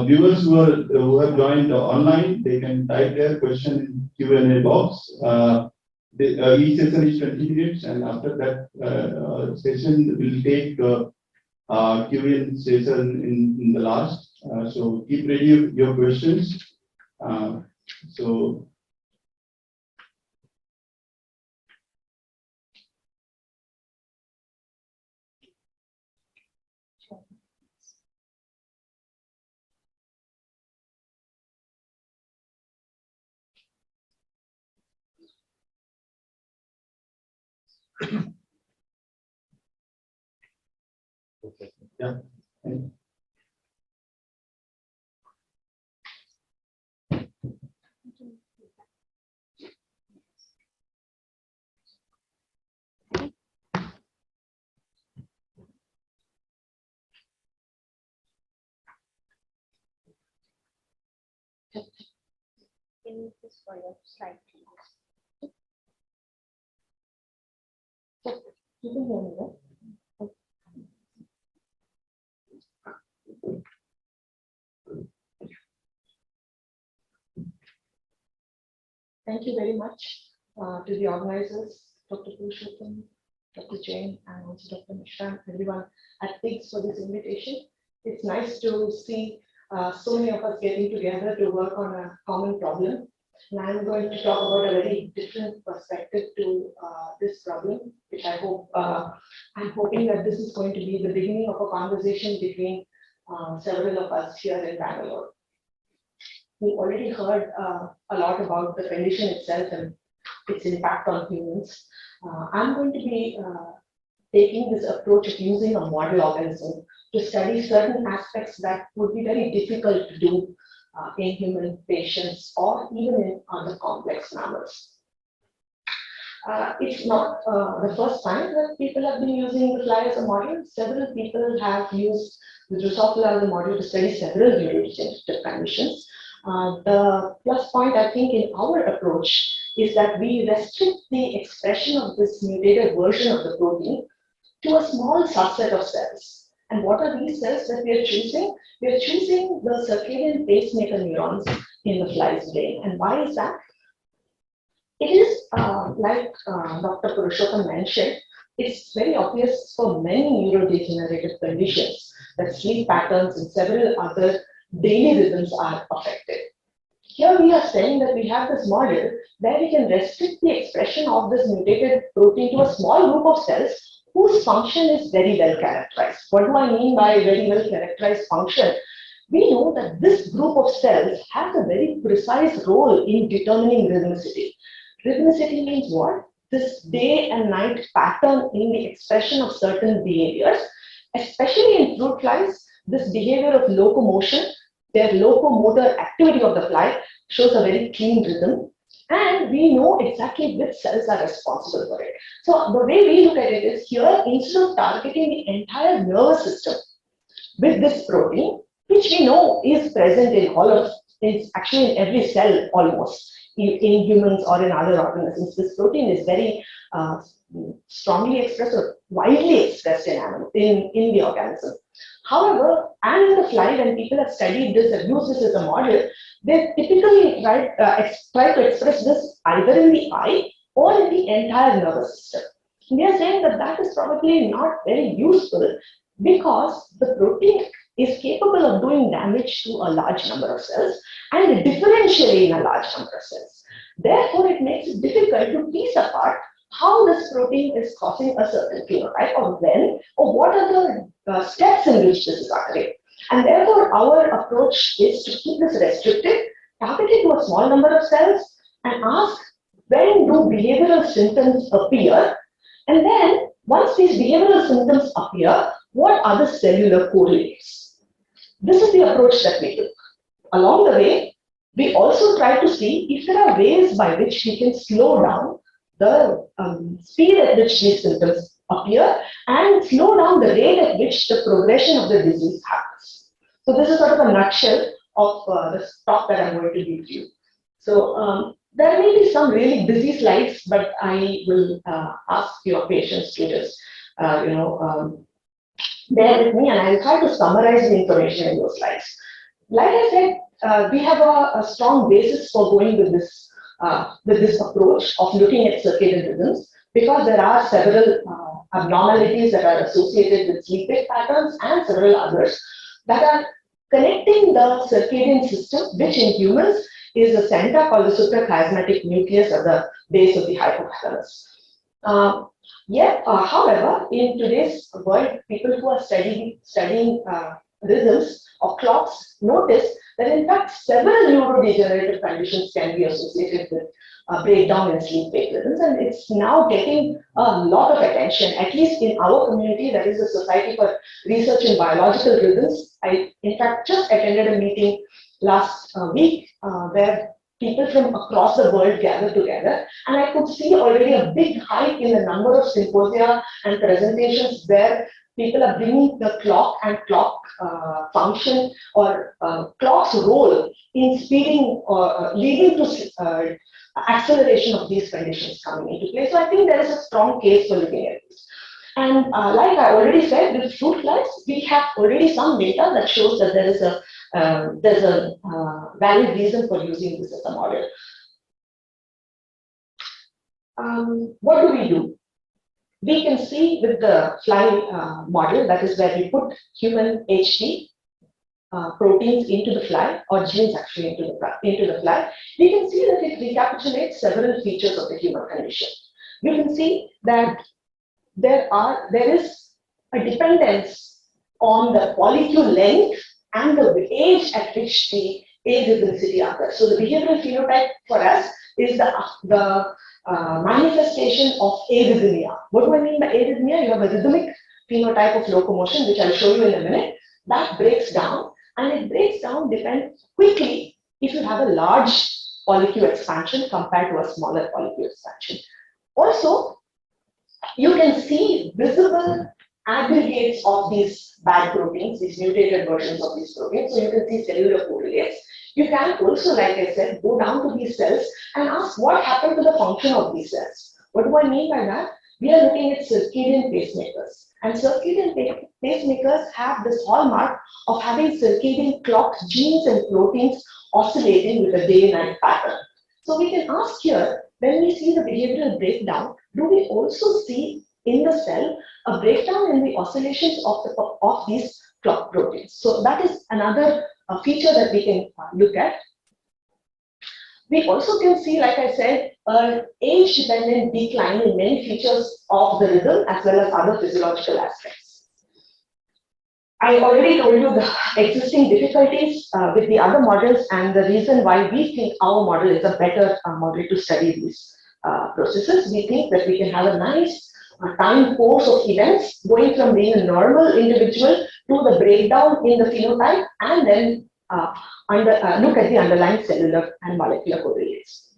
viewers who have joined online, they can type their question in Q&A box. Each session is 20 minutes, and after that session will take Q&A session in the last. So keep ready your questions. So yeah. Can you just for your slide, please? You can hear me, right? Thank you very much to the organizers, Dr. Purushottam, Dr. Jain, and also Dr. Mishra, and everyone at TIGS for this invitation. It's nice to see so many of us getting together to work on a common problem. And I'm going to talk about a very different perspective to this problem, which I hope, I'm hoping that this is going to be the beginning of a conversation between several of us here in Bangalore. We already heard a lot about the condition itself and its impact on humans. I'm going to be taking this approach of using a model organism to study certain aspects that would be very difficult to do in human patients or even in other complex mammals. It's not the first time that people have been using the fly as a model. Several people have used the Drosophila as a model to study several neurodegenerative conditions. The plus point, I think, in our approach is that we restrict the expression of this mutated version of the protein to a small subset of cells. And what are these cells that we are choosing? We are choosing the circadian pacemaker neurons in the fly's brain. And why is that? It is like Dr. Purushottam mentioned, it's very obvious for many neurodegenerative conditions that sleep patterns and several other daily rhythms are affected. Here we are saying that we have this model where we can restrict the expression of this mutated protein to a small group of cells whose function is very well characterized. What do I mean by very well characterized function? We know that this group of cells has a very precise role in determining rhythmicity. Rhythmicity means what? This day and night pattern in the expression of certain behaviors, especially in fruit flies, this behavior of locomotion, their locomotor activity of the fly shows a very clean rhythm, and we know exactly which cells are responsible for it. So the way we look at it is here, instead of targeting the entire nervous system with this protein, which we know is present in all of, it's actually in every cell almost, in humans or in other organisms. This protein is very strongly expressed or widely expressed in the organism. However, and in the fly, when people have studied this and used this as a model, they typically try to express this either in the eye or in the entire nervous system. We are saying that that is probably not very useful because the protein is capable of doing damage to a large number of cells and differentially in a large number of cells. Therefore, it makes it difficult to piece piece apart how this protein is causing a certain phenotype, or when, or what are the steps in which this is occurring. And therefore, our approach is to keep this restricted, target it to a small number of cells, and ask when do behavioral symptoms appear, and then once these behavioral symptoms appear, what are the cellular correlates? This is the approach that we took. Along the way, we also try to see if there are ways by which we can slow down the speed at which these symptoms appear and slow down the rate at which the progression of the disease happens. So this is sort of a nutshell of the talk that I'm going to give you. So there may be some really busy slides, but I will ask your patience to just, bear with me, and I will try to summarize the information in those slides. Like I said, we have a strong basis for going with this approach of looking at circadian rhythms, because there are several abnormalities that are associated with sleep wake patterns and several others that are connecting the circadian system, which in humans is a center called the suprachiasmatic nucleus at the base of the hypothalamus. However, in today's world, people who are studying rhythms or clocks notice that in fact several neurodegenerative conditions can be associated with breakdown in sleep wake rhythms, and it's now getting a lot of attention. At least in our community, there is a Society for Research in Biological Rhythms. I in fact just attended a meeting last week where people from across the world gather together, and I could see already a big hike in the number of symposia and presentations where people are bringing the clock and clock function or clock's role in speeding or leading to acceleration of these conditions coming into play. So I think there is a strong case for looking at this. And like I already said, with fruit flies, we have already some data that shows that there is a valid reason for using this as a model. What do? We can see with the fly model, that is where we put human HD proteins into the fly, or genes actually into the fly. We can see that it recapitulates several features of the human condition. You can see that there is a dependence on the molecule length and the age at which the age rhythmicity occurs. So the behavioral phenotype for us is the manifestation of arrhythmia. What do I mean by arrhythmia? You have a rhythmic phenotype of locomotion, which I'll show you in a minute. That breaks down, and it breaks down quickly if you have a large molecule expansion compared to a smaller molecule expansion. Also, you can see visible aggregates of these bad proteins, these mutated versions of these proteins. So you can see cellular correlates. You can also, like I said, go down to these cells and ask what happened to the function of these cells. What do I mean by that? We are looking at circadian pacemakers. And circadian pacemakers have this hallmark of having circadian clock genes and proteins oscillating with a day-night pattern. So we can ask here, when we see the behavioral breakdown, do we also see in the cell a breakdown in the oscillations of these clock proteins? So that is another feature that we can look at. We also can see, like I said, an age-dependent decline in many features of the rhythm as well as other physiological aspects. I already told you the existing difficulties with the other models and the reason why we think our model is a better model to study these processes. We think that we can have a nice time course of events going from being a normal individual to the breakdown in the phenotype, and then look at the underlying cellular and molecular correlates.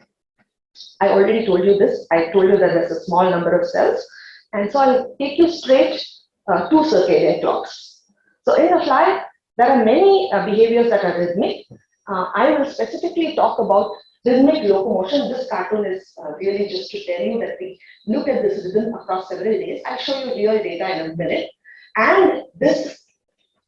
I already told you this. I told you that there's a small number of cells, and so I'll take you straight to circadian clocks. So in the fly, there are many behaviors that are rhythmic. I will specifically talk about rhythmic locomotion. This cartoon is really just to tell you that we look at this rhythm across several days. I'll show you real data in a minute. And this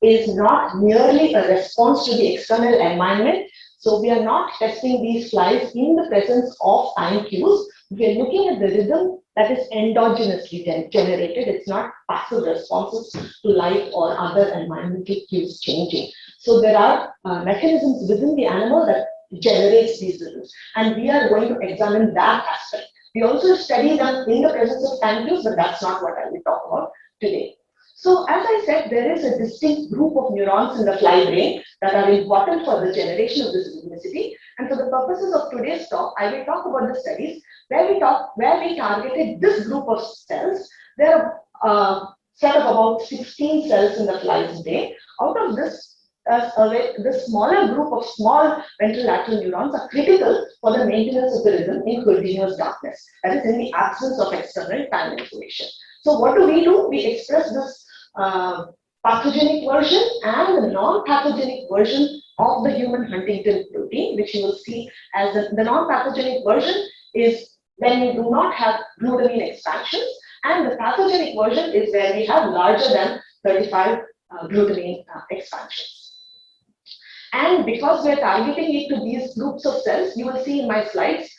is not merely a response to the external environment. So we are not testing these flies in the presence of time cues. We are looking at the rhythm that is endogenously generated. It's not passive responses to light or other environmental cues changing. So there are mechanisms within the animal that generates these rhythms, and we are going to examine that aspect We also study them in the presence of time cues, but that's not what I will talk about today. So as I said, there is a distinct group of neurons in the fly brain that are important for the generation of this rhythmicity. And for the purposes of today's talk, I will talk about the studies where we targeted this group of cells. There are a set of about 16 cells in the fly's brain. Out of this, the smaller group of small ventrolateral neurons are critical for the maintenance of the rhythm in continuous darkness, that is in the absence of external time information. So what do? We express this pathogenic version and the non-pathogenic version of the human Huntington protein, which you will see as the non-pathogenic version is when you do not have glutamine expansions, and the pathogenic version is where we have larger than 35 glutamine expansions. And because we are targeting it to these groups of cells, you will see in my slides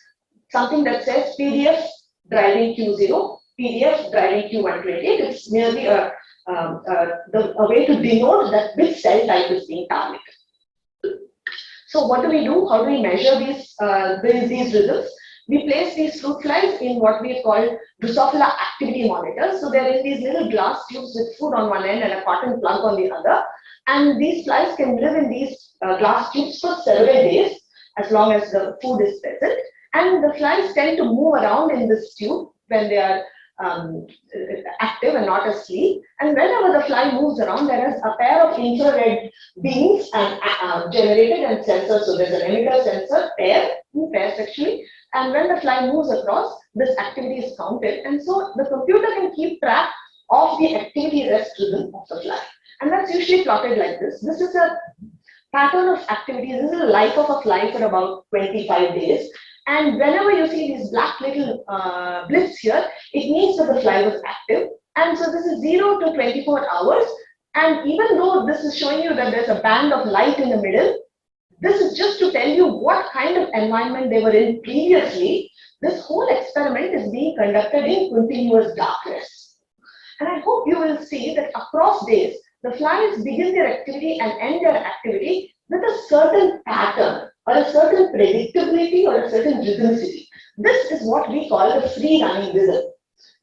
something that says PDF driving Q0, PDF driving Q128. It's merely a way to denote that which cell type is being targeted. So what do? How do we measure these rhythms? We place these fruit flies in what we call Drosophila activity monitors. So they're in these little glass tubes with food on one end and a cotton plug on the other. And these flies can live in these glass tubes for several days as long as the food is present. And the flies tend to move around in this tube when they are active and not asleep. And whenever the fly moves around, there is a pair of infrared beams generated and sensors. So there's an emitter sensor pair, two pairs actually. And when the fly moves across, this activity is counted. And so the computer can keep track of the activity rest rhythm of the fly. And that's usually plotted like this. This is a pattern of activity. This is the life of a fly for about 25 days. And whenever you see these black little blips here, it means that the fly was active. And so this is 0 to 24 hours. And even though this is showing you that there's a band of light in the middle, this is just to tell you what kind of environment they were in previously. This whole experiment is being conducted in continuous darkness. And I hope you will see that across days, the flies begin their activity and end their activity with a certain pattern or a certain predictability or a certain rhythmicity. This is what we call the free running rhythm.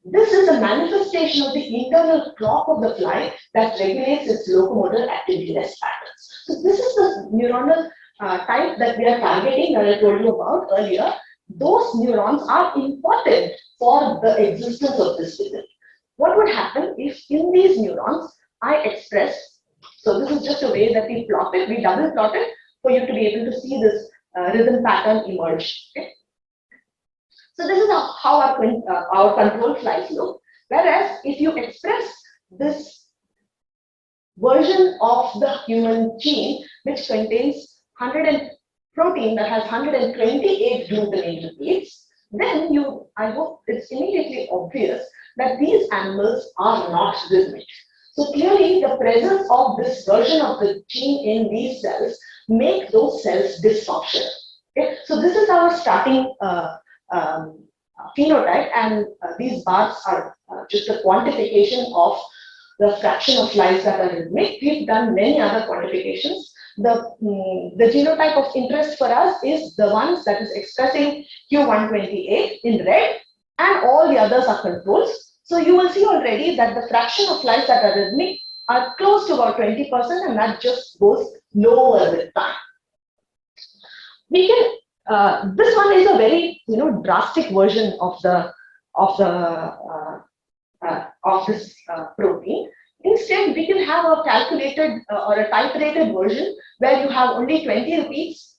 This is a manifestation of the internal clock of the fly that regulates its locomotor activity rest patterns. So this is the neuronal type that we are targeting that I told you about earlier. Those neurons are important for the existence of this rhythm. What would happen if in these neurons I express, so this is just a way that we plot it, we double plot it for you to be able to see this rhythm pattern emerge. Okay? So this is how our control flies look. Whereas if you express this version of the human gene, which contains protein that has 128 glutamine repeats, then I hope it's immediately obvious that these animals are not rhythmic. So clearly the presence of this version of the gene in these cells make those cells dysfunctional. Okay? So this is our starting phenotype, and these bars are just a quantification of the fraction of flies that are rhythmic. We've done many other quantifications. The genotype of interest for us is the ones that is expressing Q128 in red, and all the others are controls. So you will see already that the fraction of flies that are rhythmic are close to about 20%, and that just goes lower with time. We can this one is a very drastic version of this protein. Instead, we can have a calculated or a type-rated version where you have only 20 repeats,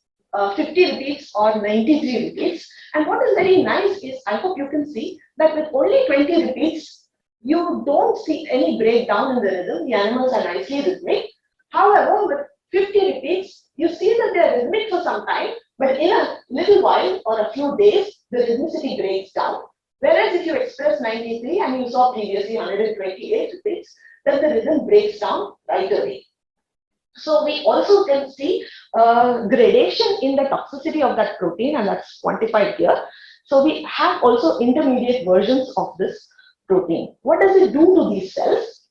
50 repeats, or 93 repeats. And what is very nice is, I hope you can see that with only 20 repeats, you don't see any breakdown in the rhythm. The animals are nicely rhythmic. However, with 50 repeats, you see that they are rhythmic for some time, but in a little while or a few days, the rhythmicity breaks down. Whereas if you express 93 and you saw previously 128 repeats, then the rhythm breaks down right away. So we also can see gradation in the toxicity of that protein, and that's quantified here. So we have also intermediate versions of this protein. What does it do to these cells?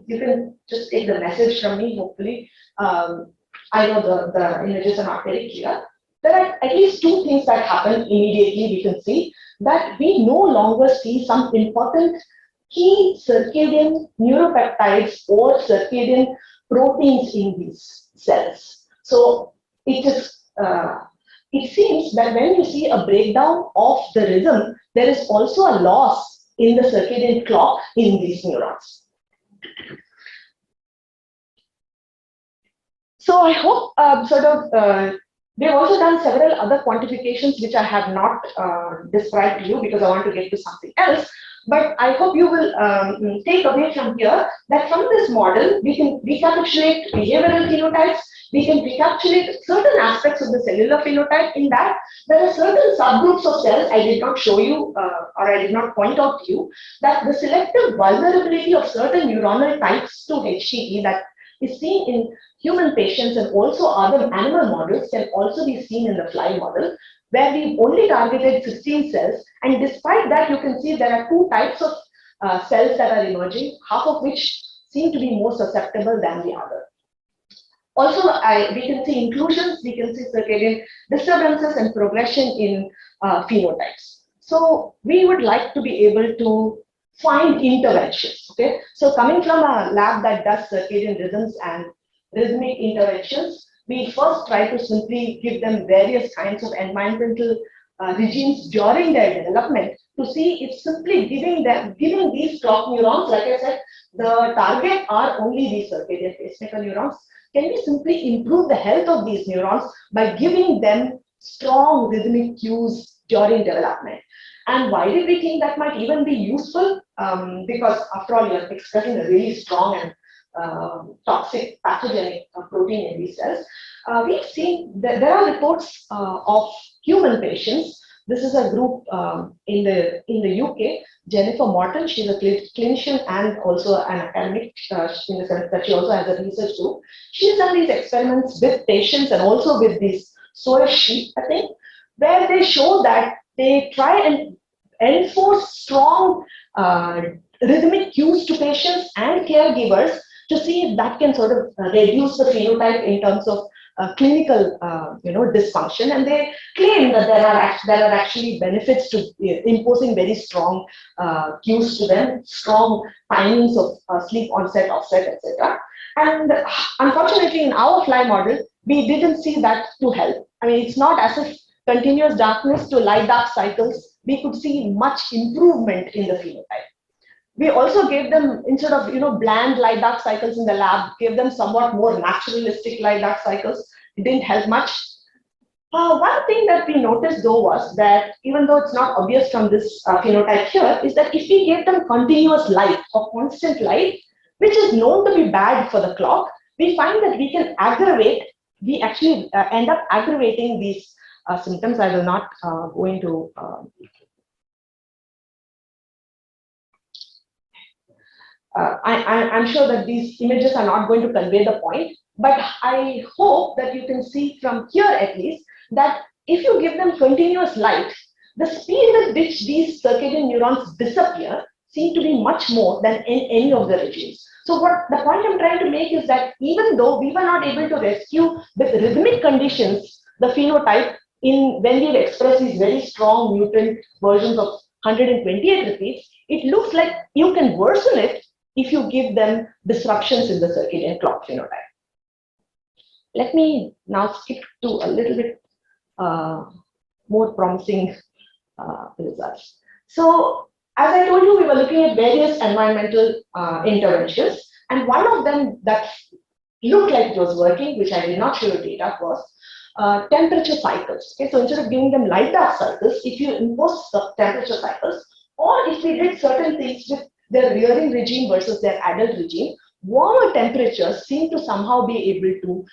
You can just take the message from me, hopefully. I know the images are not very clear. there are at least two things that happen immediately. We can see that we no longer see some important key circadian neuropeptides or circadian proteins in these cells. So it seems that when you see a breakdown of the rhythm, there is also a loss in the circadian clock in these neurons. So I hope they've also done several other quantifications which I have not described to you because I want to get to something else. But I hope you will take away from here that from this model, we can recapitulate behavioral phenotypes, we can recapitulate certain aspects of the cellular phenotype. In that, there are certain subgroups of cells I did not show you or I did not point out to you, that the selective vulnerability of certain neuronal types to HTT that is seen in human patients and also other animal models can also be seen in the fly model, where we only targeted 16 cells. And despite that, you can see there are two types of cells that are emerging, half of which seem to be more susceptible than the other. Also, we can see inclusions, we can see circadian disturbances and progression in phenotypes. So we would like to be able to find interventions, okay? So coming from a lab that does circadian rhythms and rhythmic interventions, we first try to simply give them various kinds of environmental regimes during their development to see if simply giving these clock neurons, like I said, the target are only these circadian pacemaker neurons. Can we simply improve the health of these neurons by giving them strong rhythmic cues during development? And why did we think that might even be useful? Because after all, you're expressing a really strong and toxic pathogenic protein in these cells. We've seen that there are reports of human patients. This is a group in the UK. Jennifer Morton, she's a clinician and also an academic in the sense that she also has a research group. She's done these experiments with patients and also with these soy sheep, I think, where they show that they try and enforce strong rhythmic cues to patients and caregivers to see if that can sort of reduce the phenotype in terms of clinical dysfunction. And they claim that there are actually benefits to imposing very strong cues to them, strong timings of sleep onset, offset, etc. And unfortunately, in our fly model, we didn't see that to help. I mean, it's not as if continuous darkness to light dark cycles, we could see much improvement in the phenotype. We also gave them, instead of bland light dark cycles in the lab, gave them somewhat more naturalistic light dark cycles. It didn't help much. One thing that we noticed though was that, even though it's not obvious from this phenotype here, is that if we gave them continuous light or constant light, which is known to be bad for the clock, we find that we can aggravate, we actually end up aggravating these symptoms. I will not go into I'm sure that these images are not going to convey the point, but I hope that you can see from here at least that if you give them continuous light, the speed with which these circadian neurons disappear seem to be much more than in any of the regimes. So what the point I'm trying to make is that even though we were not able to rescue with rhythmic conditions the phenotype when we express these very strong mutant versions of 128 repeats, it looks like you can worsen it if you give them disruptions in the circadian clock phenotype. Let me now skip to a little bit more promising results. So, as I told you, we were looking at various environmental interventions, and one of them that looked like it was working, which I did not show you data, was temperature cycles. Okay, so instead of giving them light dark cycles, if you impose the temperature cycles, or if we did certain things with their rearing regime versus their adult regime, warmer temperatures seem to somehow be able to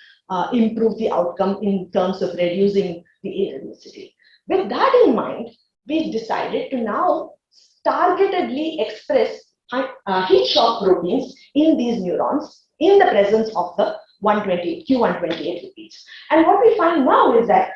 improve the outcome in terms of reducing the arrhythmicity. With that in mind, we decided to now targetedly express heat shock proteins in these neurons in the presence of the Q128 repeats. And what we find now is that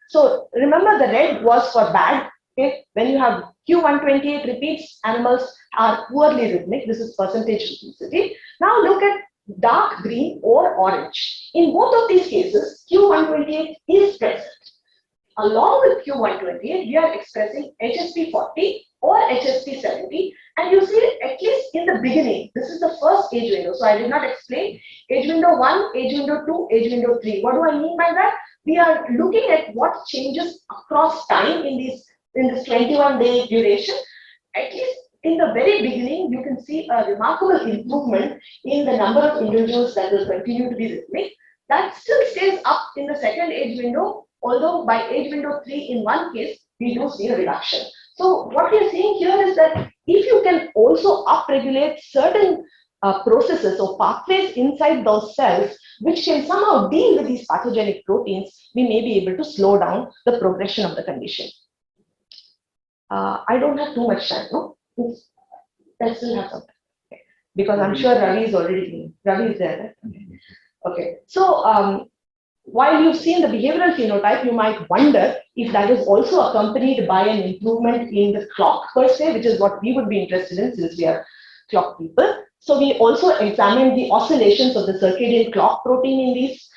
so remember the red was for bad. Okay, when you have Q128 repeats, animals are poorly rhythmic. This is percentage rhythmicity. Now look at dark green or orange. In both of these cases, Q128 is present. Along with Q128, we are expressing HSP40 or HSP70, and you see at least in the beginning, this is the first age window. So I did not explain age window 1, age window 2, age window 3. What do I mean by that? We are looking at what changes across time in this 21-day duration. At least in the very beginning, you can see a remarkable improvement in the number of individuals that will continue to be rhythmic. That still stays up in the second age window, although by age window 3 in one case, we do see a reduction. So what we are seeing here is that if you can also upregulate certain processes or pathways inside those cells, which can somehow deal with these pathogenic proteins, we may be able to slow down the progression of the condition. I don't have too much time, no? I still have some time, okay. Because I'm sure Ravi is already Ravi is there, right? Okay, so while you've seen the behavioral phenotype, you might wonder if that is also accompanied by an improvement in the clock per se, which is what we would be interested in since we are clock people. So we also examined the oscillations of the circadian clock protein in these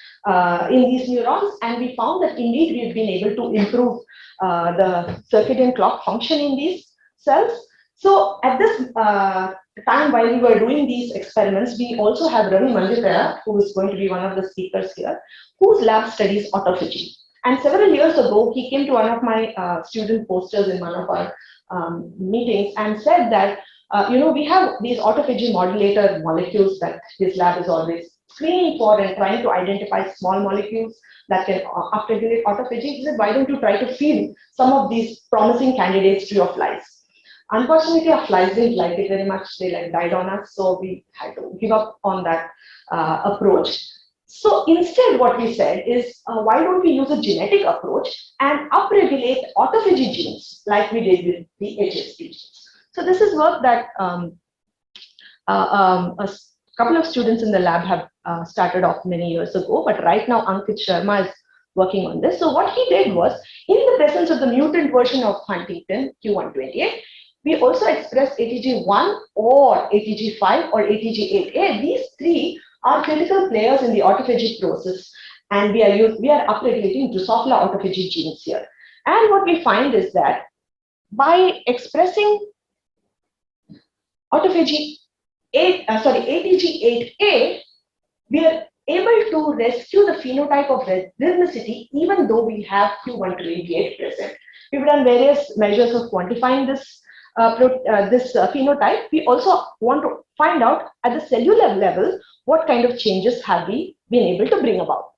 neurons, and we found that indeed we've been able to improve the circadian clock function in these cells. So at this time while we were doing these experiments, we also have Ravi Manjukara, who is going to be one of the speakers here, whose lab studies autophagy. And several years ago, he came to one of my student posters in one of our meetings and said that, we have these autophagy modulator molecules that his lab is always screening for and trying to identify small molecules that can upregulate autophagy. He said, why don't you try to feed some of these promising candidates to your flies? Unfortunately, our flies didn't like it very much. They died on us, so we had to give up on that approach. So instead, what we said is, why don't we use a genetic approach and upregulate autophagy genes like we did with the HSP genes? So this is work that a couple of students in the lab have started off many years ago, but right now Ankit Sharma is working on this. So what he did was, in the presence of the mutant version of Huntington, Q128, we also expressed ATG1 or ATG5 or ATG8A. These three are critical players in the autophagy process, and we are upregulating Drosophila autophagy genes here. And what we find is that by expressing ATG8A, we are able to rescue the phenotype of rhythmicity even though we have Q128 present. We've done various measures of quantifying this phenotype. We also want to find out at the cellular level what kind of changes have we been able to bring about.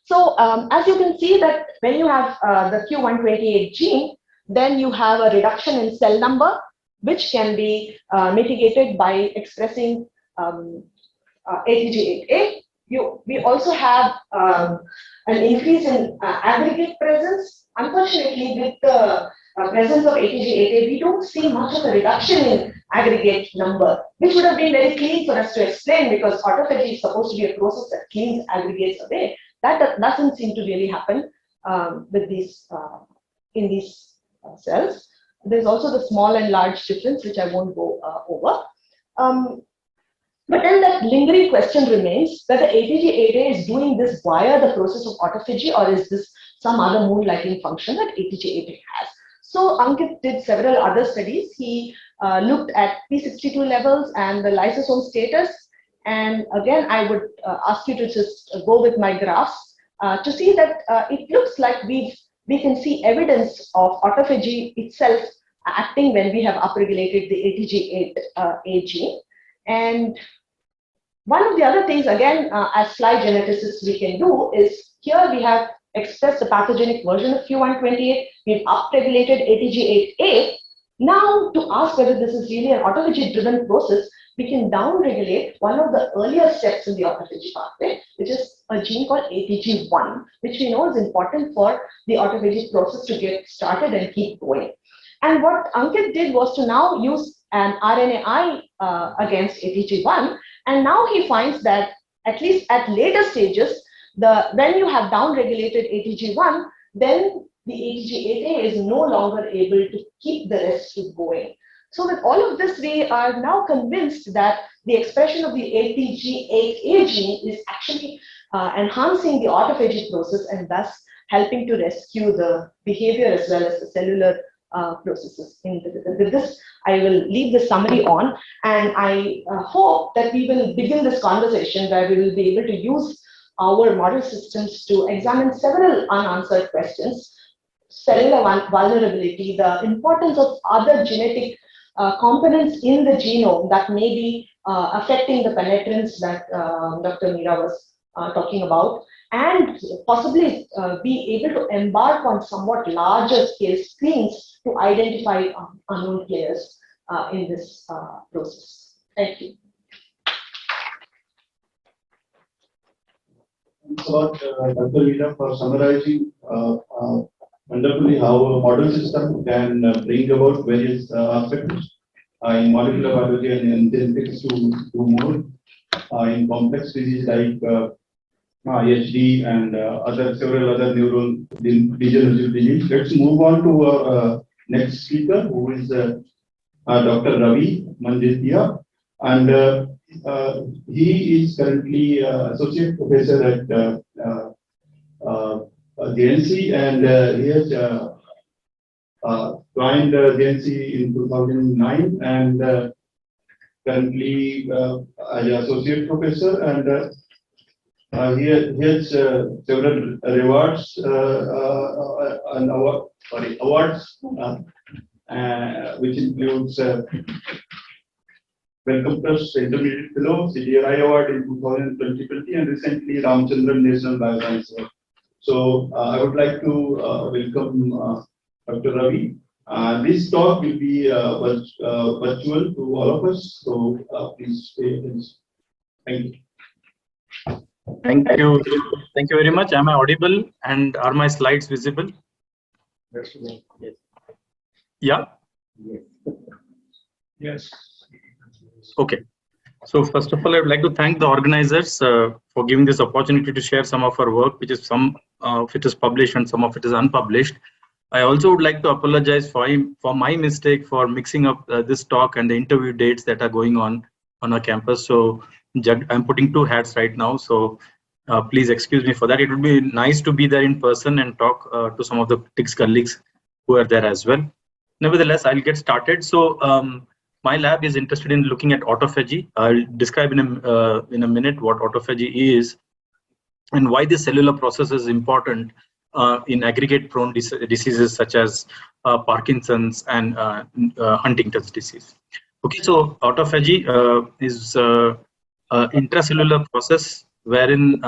So as you can see that when you have the Q128 gene, then you have a reduction in cell number, which can be mitigated by expressing ATG8A. We also have an increase in aggregate presence. Unfortunately, with the presence of ATG8A, we don't see much of a reduction in aggregate number, which would have been very clean for us to explain, because autophagy is supposed to be a process that cleans aggregates away. That doesn't seem to really happen with these in these cells. There's also the small and large difference, which I won't go over. But then that lingering question remains, whether ATG8A is doing this via the process of autophagy, or is this some other moonlighting function that ATG8A has? So Ankit did several other studies. He looked at P62 levels and the lysosome status. And again, I would ask you to just go with my graphs to see that it looks like we can see evidence of autophagy itself acting when we have upregulated the ATG8A gene. And one of the other things, again, as fly geneticists we can do is, here we have expressed the pathogenic version of Q128, we've upregulated ATG8A. Now, to ask whether this is really an autophagy-driven process, we can downregulate one of the earlier steps in the autophagy pathway, which is a gene called ATG1, which we know is important for the autophagy process to get started and keep going. And what Ankit did was to now use an RNAi against ATG1, and now he finds that at least at later stages, when you have downregulated ATG1, then the ATG8A is no longer able to keep the rescue going. So with all of this, we are now convinced that the expression of the ATG8A gene is actually enhancing the autophagy process and thus helping to rescue the behavior as well as the cellular processes. With this, I will leave the summary on, and I hope that we will begin this conversation where we will be able to use our model systems to examine several unanswered questions: cellular vulnerability, the importance of other genetic components in the genome that may be affecting the penetrance that Dr. Meera was talking about, and possibly be able to embark on somewhat larger scale screens to identify unknown players in this process. Thank you. Thanks a lot, Dr. Meera, for summarizing wonderfully how a model system can bring about various aspects in molecular biology and genetics to do more in complex diseases like HD and several other neural degenerative disease. Let's move on to our next speaker, who is Dr. Ravi Manjetia, and he is currently associate professor at JNC, and he has joined JNC in 2009 and currently as an associate professor, and he has several rewards and awards, which includes Welcome Trust Intermediate Fellow, CDRI Award in 2020, and recently Ramchandran National Bioscience Award. So I would like to welcome Dr. Ravi. This talk will be virtual to all of us, so please stay. Thank you. Thank you. Thank you very much. Am I audible and are my slides visible? Yes. Yeah. Yes. Okay. So first of all, I would like to thank the organizers for giving this opportunity to share some of our work, which is some of it is published and some of it is unpublished. I also would like to apologize for my mistake for mixing up this talk and the interview dates that are going on our campus. So I'm putting two hats right now. So please excuse me for that. It would be nice to be there in person and talk to some of the TIGS colleagues who are there as well. Nevertheless, I'll get started. So my lab is interested in looking at autophagy. I'll describe in a minute what autophagy is and why this cellular process is important in aggregate-prone diseases such as Parkinson's and Huntington's disease. Okay, so autophagy is an intracellular process wherein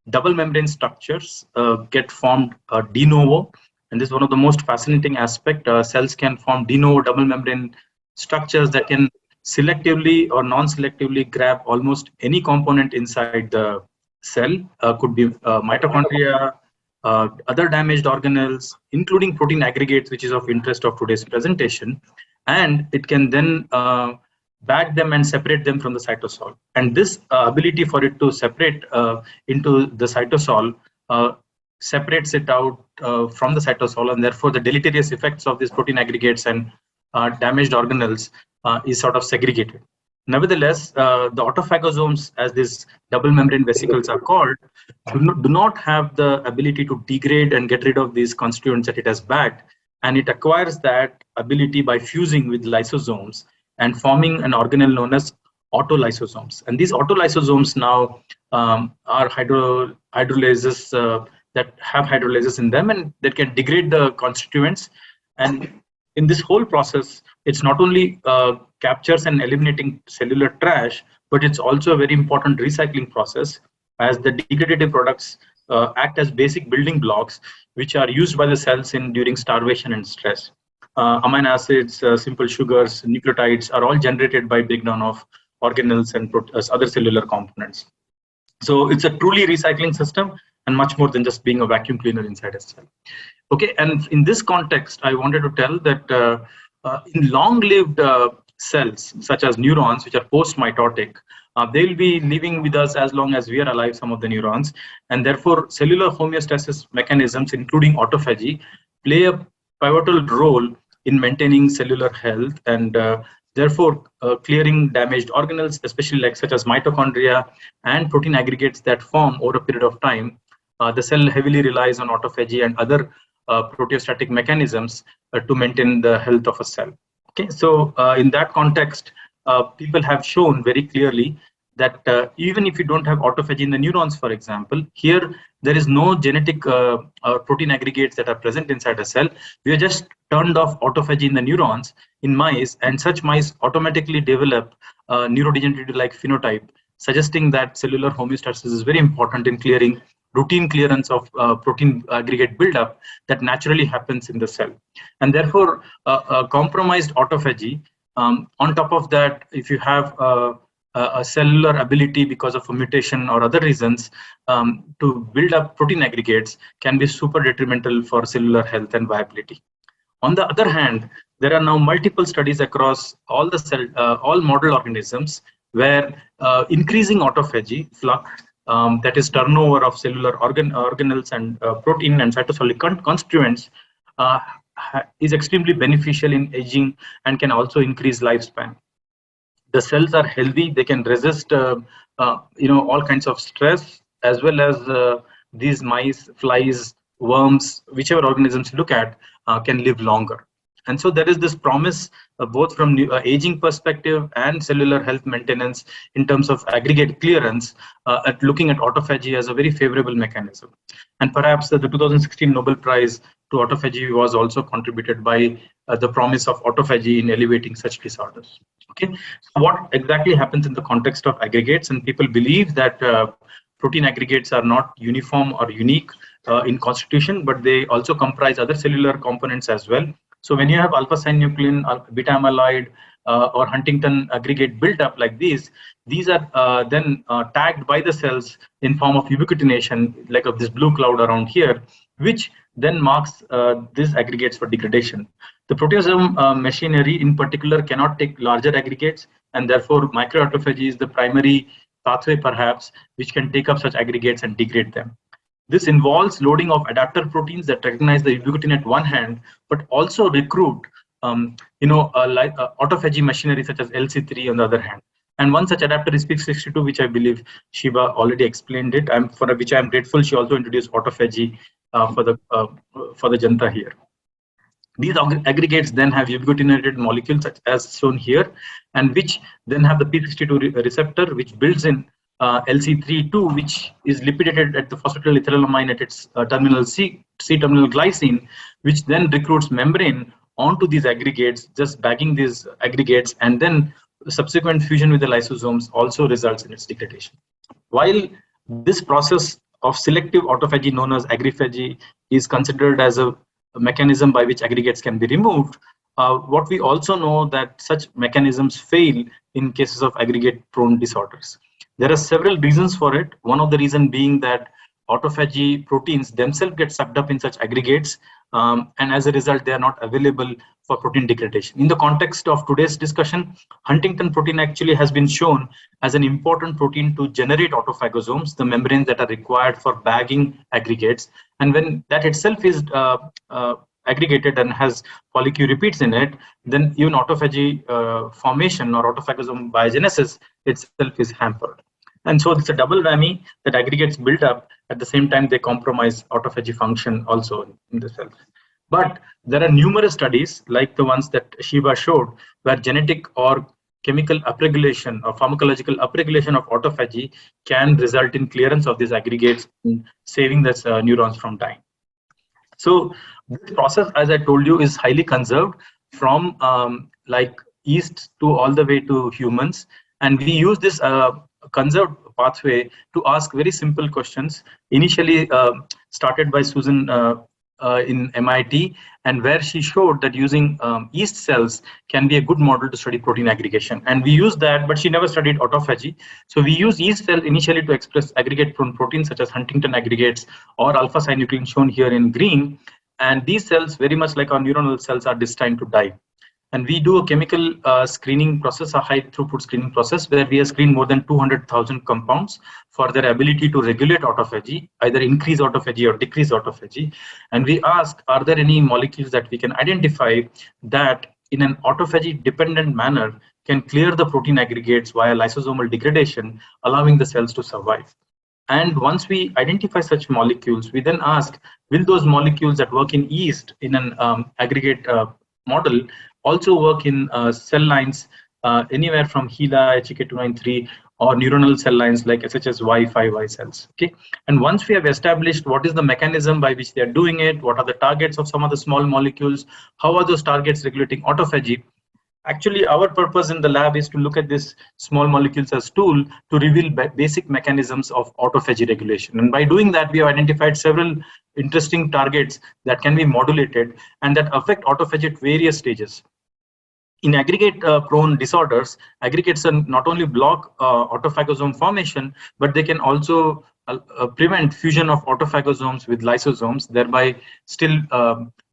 double membrane structures get formed de novo, and this is one of the most fascinating aspects. Cells can form de novo double membrane structures that can selectively or non-selectively grab almost any component inside the cell. Could be mitochondria, other damaged organelles, including protein aggregates, which is of interest of today's presentation, and it can then bag them and separate them from the cytosol. And this ability for it to separate into the cytosol separates it out from the cytosol, and therefore the deleterious effects of these protein aggregates and damaged organelles is sort of segregated. Nevertheless, the autophagosomes, as these double membrane vesicles are called, do not have the ability to degrade and get rid of these constituents that it has bagged, and it acquires that ability by fusing with lysosomes and forming an organelle known as autolysosomes. And these autolysosomes now are hydrolases that have hydrolases in them, and that can degrade the constituents. And in this whole process, it's not only captures and eliminating cellular trash, but it's also a very important recycling process, as the degradative products act as basic building blocks which are used by the cells during starvation and stress. Amino acids, simple sugars, nucleotides are all generated by breakdown of organelles and other cellular components. So it's a truly recycling system, and much more than just being a vacuum cleaner inside a cell. Okay, and in this context, I wanted to tell that in long-lived cells, such as neurons, which are post-mitotic, they'll be living with us as long as we are alive, some of the neurons, and therefore cellular homeostasis mechanisms, including autophagy, play a pivotal role in maintaining cellular health and therefore clearing damaged organelles, especially like such as mitochondria and protein aggregates that form over a period of time. The cell heavily relies on autophagy and other proteostatic mechanisms to maintain the health of a cell. Okay, so in that context, people have shown very clearly that even if you don't have autophagy in the neurons, for example, here there is no genetic protein aggregates that are present inside a cell. We have just turned off autophagy in the neurons in mice, and such mice automatically develop neurodegenerative-like phenotype, suggesting that cellular homeostasis is very important in clearing routine clearance of protein aggregate buildup that naturally happens in the cell. And therefore, compromised autophagy, on top of that, if you have a cellular ability because of a mutation or other reasons to build up protein aggregates, can be super detrimental for cellular health and viability. On the other hand, there are now multiple studies across all the all model organisms where increasing autophagy, flux, that is turnover of cellular organelles and protein and cytosolic constituents, is extremely beneficial in aging and can also increase lifespan. The cells are healthy; they can resist, all kinds of stress, as well as these mice, flies, worms, whichever organisms you look at, can live longer. And so there is this promise, both from aging perspective and cellular health maintenance in terms of aggregate clearance, at looking at autophagy as a very favorable mechanism. And perhaps the 2016 Nobel Prize to autophagy was also contributed by the promise of autophagy in elevating such disorders. Okay, so what exactly happens in the context of aggregates? And people believe that protein aggregates are not uniform or unique in constitution, but they also comprise other cellular components as well. So when you have alpha-synuclein, beta amyloid, or Huntington aggregate built up like these are then tagged by the cells in form of ubiquitination, like of this blue cloud around here, which then marks these aggregates for degradation. The proteasome machinery in particular cannot take larger aggregates, and therefore microautophagy is the primary pathway perhaps which can take up such aggregates and degrade them. This involves loading of adapter proteins that recognize the ubiquitin at one hand, but also recruit autophagy machinery such as LC3 on the other hand. And one such adapter is PIC62, which I believe Shiba already explained it, for which I am grateful. She also introduced autophagy for the Janta here. These aggregates then have ubiquitinated molecules such as shown here, and which then have the P62 receptor, which builds in LC3-2, which is lipidated at the phosphatidylethanolamine at its terminal C-terminal glycine, which then recruits membrane onto these aggregates, just bagging these aggregates, and then subsequent fusion with the lysosomes also results in its degradation. While this process of selective autophagy known as agriphagy is considered as a mechanism by which aggregates can be removed, what we also know that such mechanisms fail in cases of aggregate-prone disorders. There are several reasons for it. One of the reasons being that autophagy proteins themselves get sucked up in such aggregates, and as a result, they are not available for protein degradation. In the context of today's discussion, Huntington protein actually has been shown as an important protein to generate autophagosomes, the membranes that are required for bagging aggregates. And when that itself is aggregated and has polyQ repeats in it, then even autophagy formation or autophagosome biogenesis itself is hampered. And so it's a double whammy that aggregates build up. At the same time, they compromise autophagy function also in the cells. But there are numerous studies like the ones that Shiva showed, where genetic or chemical upregulation or pharmacological upregulation of autophagy can result in clearance of these aggregates, saving the neurons from dying. So this process, as I told you, is highly conserved from like yeast to all the way to humans. And we use this conserved pathway to ask very simple questions, initially started by Susan in MIT, and where she showed that using yeast cells can be a good model to study protein aggregation. And we used that, but she never studied autophagy. So we use yeast cells initially to express aggregate-prone proteins such as Huntington aggregates or alpha-synuclein shown here in green. And these cells, very much like our neuronal cells, are destined to die. And we do a chemical screening process, a high throughput screening process, where we have screened more than 200,000 compounds for their ability to regulate autophagy, either increase autophagy or decrease autophagy. And we ask, are there any molecules that we can identify that in an autophagy dependent manner can clear the protein aggregates via lysosomal degradation, allowing the cells to survive. And once we identify such molecules, we then ask, will those molecules that work in yeast in an aggregate model also work in cell lines anywhere from HeLa, HEK293, or neuronal cell lines like SHSY5Y cells. Okay, and once we have established what is the mechanism by which they are doing it, what are the targets of some of the small molecules, how are those targets regulating autophagy, actually our purpose in the lab is to look at this small molecules as tool to reveal basic mechanisms of autophagy regulation. And by doing that, we have identified several interesting targets that can be modulated and that affect autophagy at various stages. In aggregate prone disorders, aggregates not only block autophagosome formation, but they can also prevent fusion of autophagosomes with lysosomes, thereby still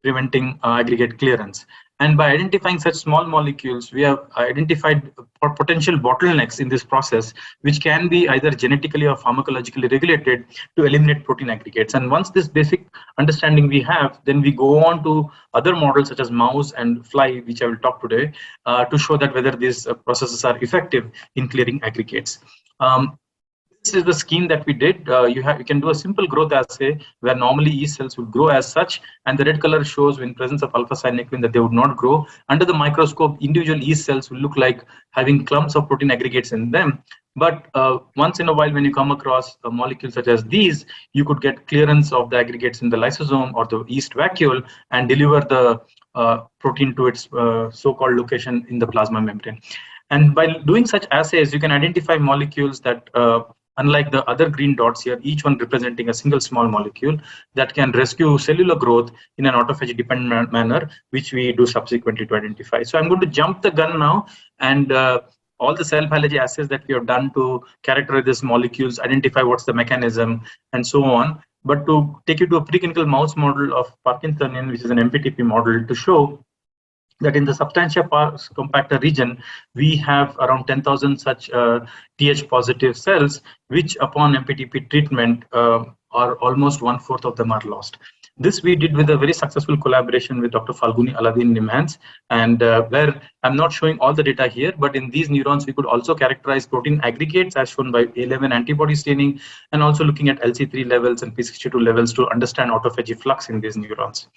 preventing aggregate clearance. And by identifying such small molecules, we have identified potential bottlenecks in this process, which can be either genetically or pharmacologically regulated to eliminate protein aggregates. And once this basic understanding we have, then we go on to other models such as mouse and fly, which I will talk today, to show that whether these processes are effective in clearing aggregates. This is the scheme that we did. You can do a simple growth assay where normally yeast cells would grow as such, and the red color shows in presence of alpha-synuclein that they would not grow. Under the microscope, individual yeast cells will look like having clumps of protein aggregates in them. But once in a while, when you come across a molecule such as these, you could get clearance of the aggregates in the lysosome or the yeast vacuole and deliver the protein to its so-called location in the plasma membrane. And by doing such assays, you can identify molecules that unlike the other green dots here, each one representing a single small molecule that can rescue cellular growth in an autophagy dependent manner, which we do subsequently to identify. So I'm going to jump the gun now, and all the cell biology assays that we have done to characterize these molecules, identify what's the mechanism, and so on. But to take you to a preclinical mouse model of Parkinsonian, which is an MPTP model, to show that in the substantia pars compacta region, we have around 10,000 such TH positive cells, which upon MPTP treatment are almost 1/4 of them are lost. This we did with a very successful collaboration with Dr. Falguni Aladin NIMHANS, and where I'm not showing all the data here, but in these neurons, we could also characterize protein aggregates as shown by A11 antibody staining, and also looking at LC3 levels and P62 levels to understand autophagy flux in these neurons.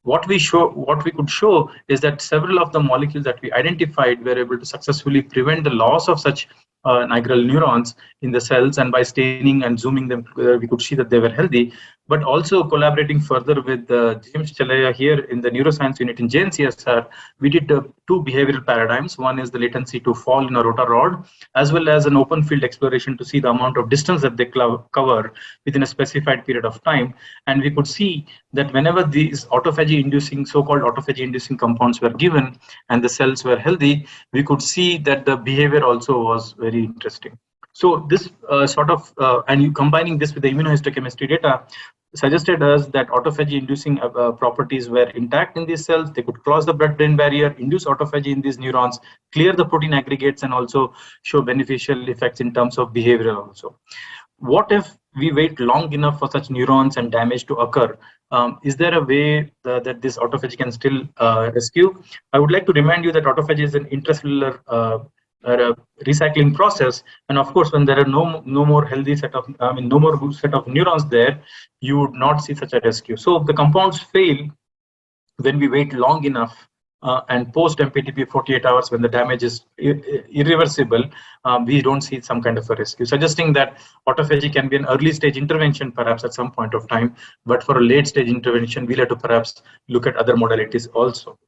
What we could show is that several of the molecules that we identified were able to successfully prevent the loss of such nigral neurons in the cells, and by staining and zooming them together, we could see that they were healthy. But also collaborating further with James Chalaya here in the neuroscience unit in JNCASR, we did two behavioral paradigms. One is the latency to fall in a rotor rod, as well as an open field exploration to see the amount of distance that they cover within a specified period of time. And we could see that whenever these so-called autophagy inducing compounds were given and the cells were healthy, we could see that the behavior also was very interesting. So this and you combining this with the immunohistochemistry data suggested us that autophagy inducing properties were intact in these cells. They could cross the blood-brain barrier, induce autophagy in these neurons, clear the protein aggregates, and also show beneficial effects in terms of behavior also. What if we wait long enough for such neurons and damage to occur? Is there a way that this autophagy can still rescue? I would like to remind you that autophagy is an intracellular recycling process, and of course, when there are no more healthy set of, no more good set of neurons there, you would not see such a rescue. So the compounds fail when we wait long enough, and post MPTP 48 hours when the damage is irreversible, we don't see some kind of a rescue, suggesting that autophagy can be an early stage intervention perhaps at some point of time, but for a late stage intervention, we'll have to perhaps look at other modalities also.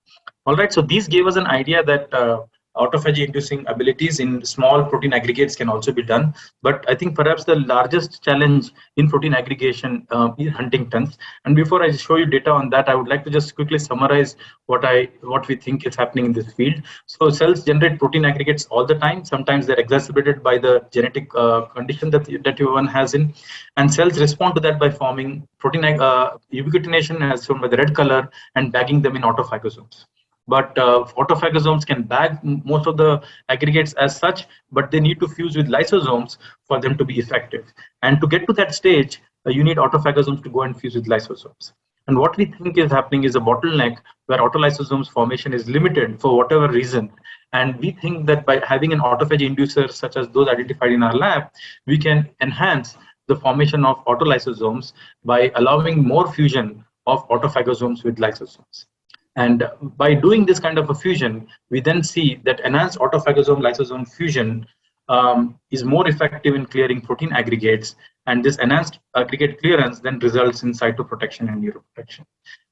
All right, so these gave us an idea that autophagy inducing abilities in small protein aggregates can also be done. But I think perhaps the largest challenge in protein aggregation is Huntingtons. And before I show you data on that, I would like to just quickly summarize what we think is happening in this field. So cells generate protein aggregates all the time. Sometimes they're exacerbated by the genetic condition that one has in. And cells respond to that by forming protein ubiquitination as shown by the red color and bagging them in autophagosomes. but autophagosomes can bag most of the aggregates as such, but they need to fuse with lysosomes for them to be effective. And to get to that stage, you need autophagosomes to go and fuse with lysosomes. And what we think is happening is a bottleneck where autolysosomes formation is limited for whatever reason. And we think that by having an autophagy inducer such as those identified in our lab, we can enhance the formation of autolysosomes by allowing more fusion of autophagosomes with lysosomes. And by doing this kind of a fusion, we then see that enhanced autophagosome lysosome fusion is more effective in clearing protein aggregates, and this enhanced aggregate clearance then results in cytoprotection and neuroprotection.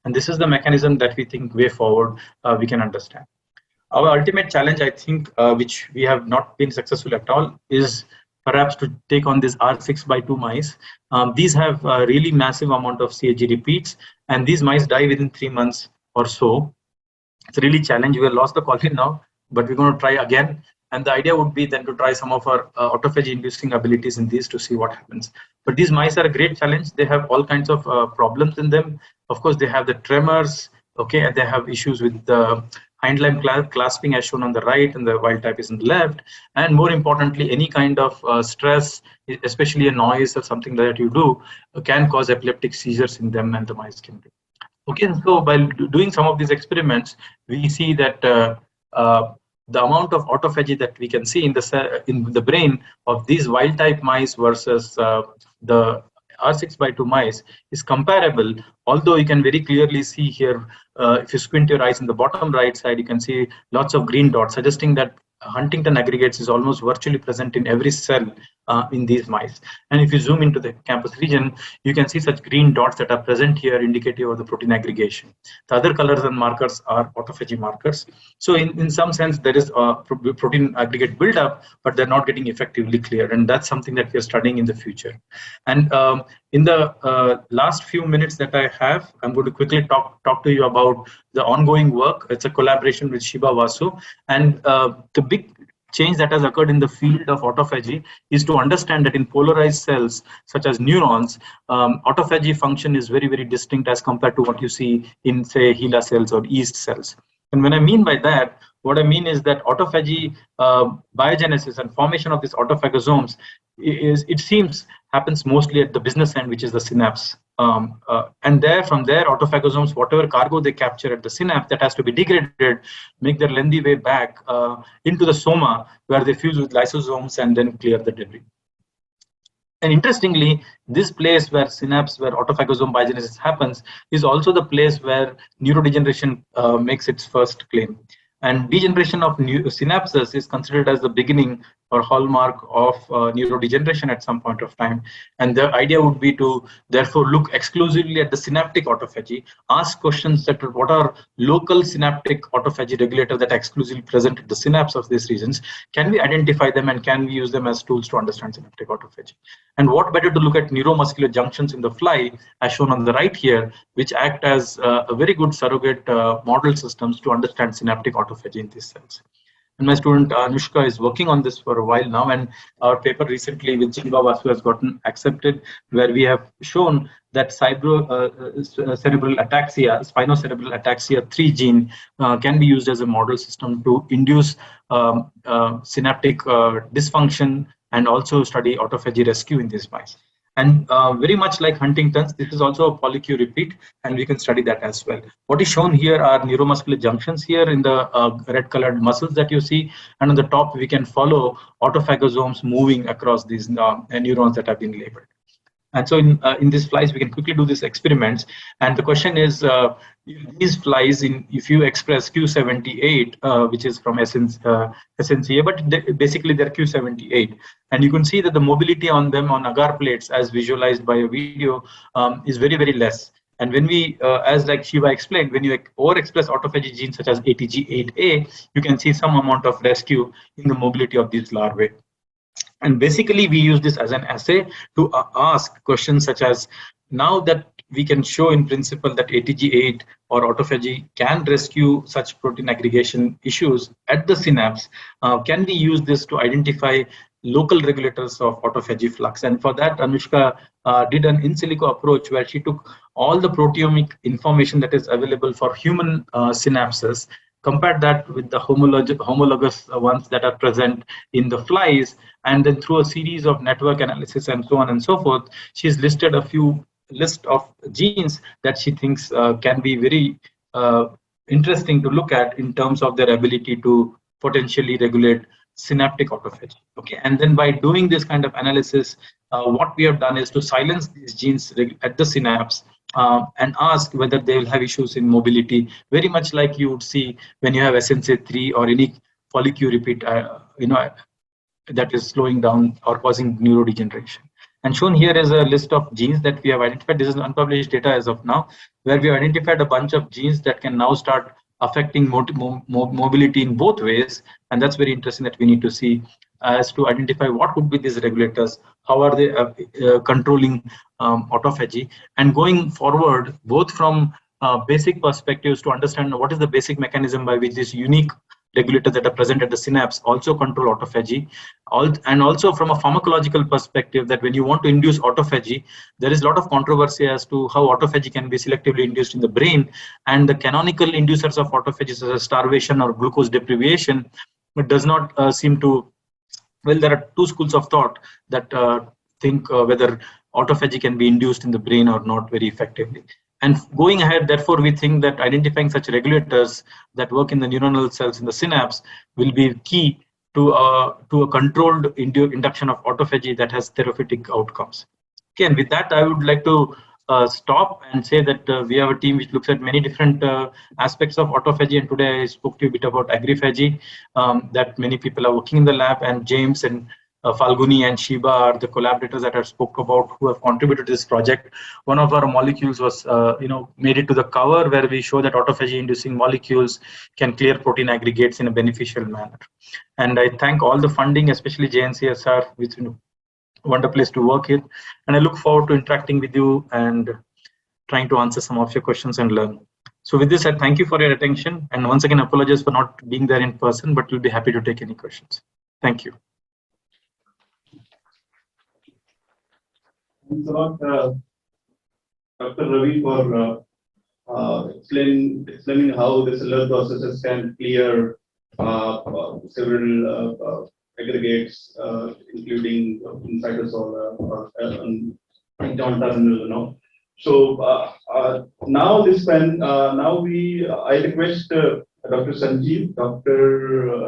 And this is the mechanism that we think way forward we can understand. Our ultimate challenge, I think, which we have not been successful at all, is perhaps to take on this R6/2 mice. These have a really massive amount of CAG repeats, and these mice die within 3 months or so. It's a really challenge. We have lost the colony now, but we're going to try again. And the idea would be then to try some of our autophagy inducing abilities in these to see what happens. But these mice are a great challenge. They have all kinds of problems in them. Of course, they have the tremors, okay, and they have issues with the hind limb clasping as shown on the right, and the wild type is on the left. And more importantly, any kind of stress, especially a noise or something that you do, can cause epileptic seizures in them, and the mice can do. Okay, so by doing some of these experiments, we see that the amount of autophagy that we can see in the brain of these wild type mice versus the R6/2 mice is comparable, although you can very clearly see here, if you squint your eyes in the bottom right side, you can see lots of green dots, suggesting that Huntington aggregates is almost virtually present in every cell in these mice. And if you zoom into the campus region, you can see such green dots that are present here, indicative of the protein aggregation. The other colors and markers are autophagy markers. So in some sense, there is a protein aggregate buildup, but they're not getting effectively cleared. And that's something that we're studying in the future. And in the last few minutes that I have, I'm going to quickly talk to you about the ongoing work. It's a collaboration with Shiba Vasu. And the big change that has occurred in the field of autophagy is to understand that in polarized cells, such as neurons, autophagy function is very, very distinct as compared to what you see in, say, HeLa cells or yeast cells. And when I mean by that, what I mean is that autophagy biogenesis and formation of these autophagosomes it seems happens mostly at the business end, which is the synapse. And from there, autophagosomes, whatever cargo they capture at the synapse that has to be degraded, make their lengthy way back into the soma, where they fuse with lysosomes and then clear the debris. And interestingly, this place where synapse, where autophagosome biogenesis happens, is also the place where neurodegeneration makes its first claim. And degeneration of synapses is considered as the beginning or hallmark of neurodegeneration at some point of time. And the idea would be to therefore look exclusively at the synaptic autophagy, ask questions that what are local synaptic autophagy regulators that are exclusively present at the synapse of these regions. Can we identify them, and can we use them as tools to understand synaptic autophagy? And what better to look at neuromuscular junctions in the fly, as shown on the right here, which act as a very good surrogate model systems to understand synaptic autophagy in these cells. And my student Anushka is working on this for a while now, and our paper recently with Shiba Vasu has gotten accepted, where we have shown that cerebral ataxia, spinocerebral ataxia 3 gene can be used as a model system to induce synaptic dysfunction and also study autophagy rescue in these mice. And very much like Huntington's, this is also a polyQ repeat, and we can study that as well. What is shown here are neuromuscular junctions here in the red colored muscles that you see. And on the top, we can follow autophagosomes moving across these neurons that have been labeled. And so in these flies, we can quickly do these experiments. And the question is, these flies, if you express Q78, which is from SNCA, but basically they're Q78. And you can see that the mobility on them on agar plates, as visualized by a video, is very, very less. And when we, as like Shiva explained, when you overexpress autophagy genes such as ATG8A, you can see some amount of rescue in the mobility of these larvae. And basically, we use this as an assay to ask questions such as, now that we can show in principle that ATG8 or autophagy can rescue such protein aggregation issues at the synapse, can we use this to identify local regulators of autophagy flux? And for that, Anushka did an in silico approach where she took all the proteomic information that is available for human synapses, compared that with the homologous ones that are present in the flies, and then through a series of network analysis and so on and so forth, she's listed a few list of genes that she thinks can be very interesting to look at in terms of their ability to potentially regulate synaptic autophagy. Okay, and then by doing this kind of analysis, what we have done is to silence these genes at the synapse and ask whether they will have issues in mobility, very much like you would see when you have SNCA3 or any follicle repeat, that is slowing down or causing neurodegeneration. And shown here is a list of genes that we have identified. This is unpublished data as of now, where we have identified a bunch of genes that can now start affecting mobility in both ways. And that's very interesting that we need to see as to identify what could be these regulators, how are they controlling autophagy, and going forward, both from basic perspectives to understand what is the basic mechanism by which these unique regulators that are present at the synapse also control autophagy, and also from a pharmacological perspective, that when you want to induce autophagy, there is a lot of controversy as to how autophagy can be selectively induced in the brain, and the canonical inducers of autophagy such as starvation or glucose deprivation, it does not seem to, well, there are two schools of thought that think whether autophagy can be induced in the brain or not very effectively. And going ahead, therefore, we think that identifying such regulators that work in the neuronal cells in the synapse will be key to a controlled induction of autophagy that has therapeutic outcomes. Okay, and with that, I would like to stop and say that we have a team which looks at many different aspects of autophagy, and today I spoke to you a bit about agriphagy, that many people are working in the lab, and James and Falguni and Shiba are the collaborators that I spoke about who have contributed to this project. One of our molecules was, made it to the cover, where we show that autophagy-inducing molecules can clear protein aggregates in a beneficial manner. And I thank all the funding, especially JNCASR, which wonderful place to work with. And I look forward to interacting with you and trying to answer some of your questions and learn. So with this, I thank you for your attention. And once again, apologize for not being there in person, but we'll be happy to take any questions. Thank you. Thanks a lot, Dr. Ravi, for explaining how the cellular processes can clear several aggregates, including inside the solar or internal terminal. So now I request Dr. Sanjeev, Dr.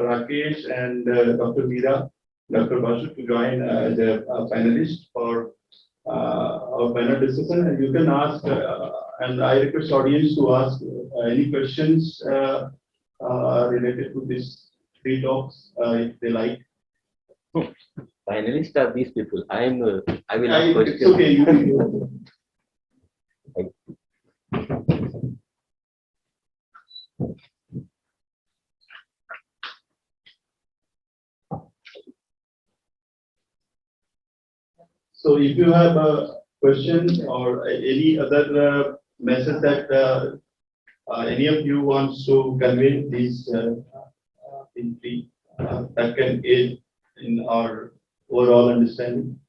Rakesh, and Dr. Veera, Dr. Basu to join as a finalist for our panel discussion, and you can ask, and I request audience to ask any questions related to these three talks if they like. Finalists are these people. I will ask questions. It's okay. You So if you have a question or any other message that any of you wants to convey, please feel free. That can aid in our overall understanding.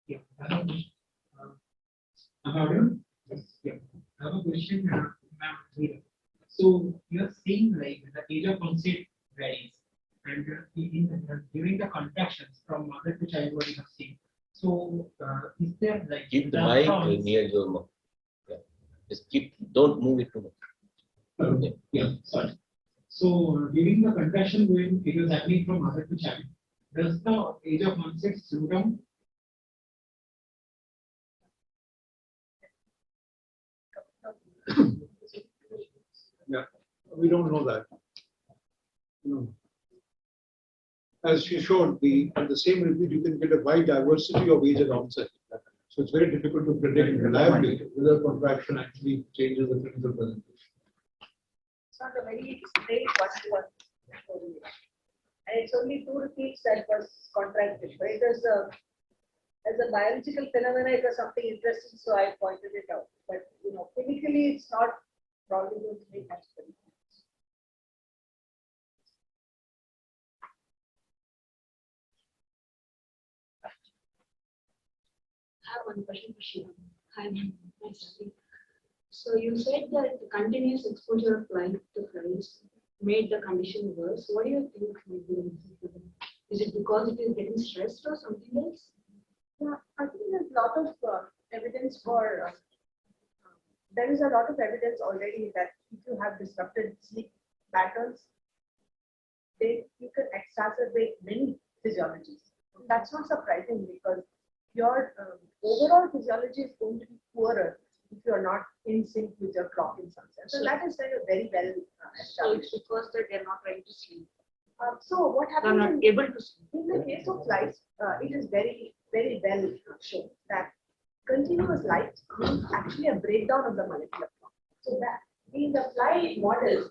Yeah, I have a question, ma'am. So you are saying like the age of onset varies, and during the contractions from mother to child, what you have seen. So is there like Keep the mic near your mouth. Yeah. Just don't move it too much. Okay. Yeah, sorry. So during the contraction when it was happening from mother to child, does the age of onset slow down? Yeah, we don't know that. No. As she showed, at the same repeat, you can get a wide diversity of age at onset. So it's very difficult to predict reliably whether contraction actually changes the clinical presentation. It's not a very straight one. And it's only 2 repeats that was contracted, right? As a biological phenomena, it was something interesting, so I pointed it out. But clinically, it's not probably going to make much difference. I have one question for Shiva. Hi, nice. So you said that the continuous exposure of light to flies made the condition worse. What do you think might be the reason for that? Is it because it is getting stressed or something else? Yeah, I think there's a lot of evidence for, there is a lot of evidence already that if you have disrupted sleep patterns, you can exacerbate many physiologies. That's not surprising because your overall physiology is going to be poorer if you're not in sync with your clock in some sense. So that is kind of very well So established. it's because that they're not trying to sleep. So what They're happens not in, able to sleep. in the case of flies, it is very, very well shown that continuous light means actually a breakdown of the molecular clock. So that in the fly model,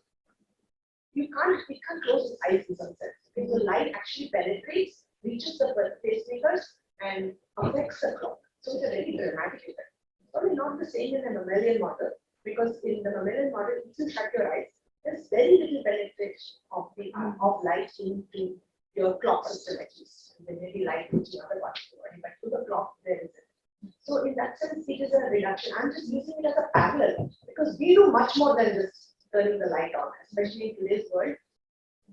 we can't close his eyes in some sense. Because the light actually penetrates, reaches the pacemakers and affects the clock. So it's a very dramatic effect. Probably not the same in a mammalian model, because in the mammalian model, if you shut your eyes, there's very little penetration of the of light into your clock system at least. And then maybe light into other parts of the body, but to the clock there is it. So in that sense, it is a reduction. I'm just using it as a parallel because we do much more than just turning the light on, especially in today's world.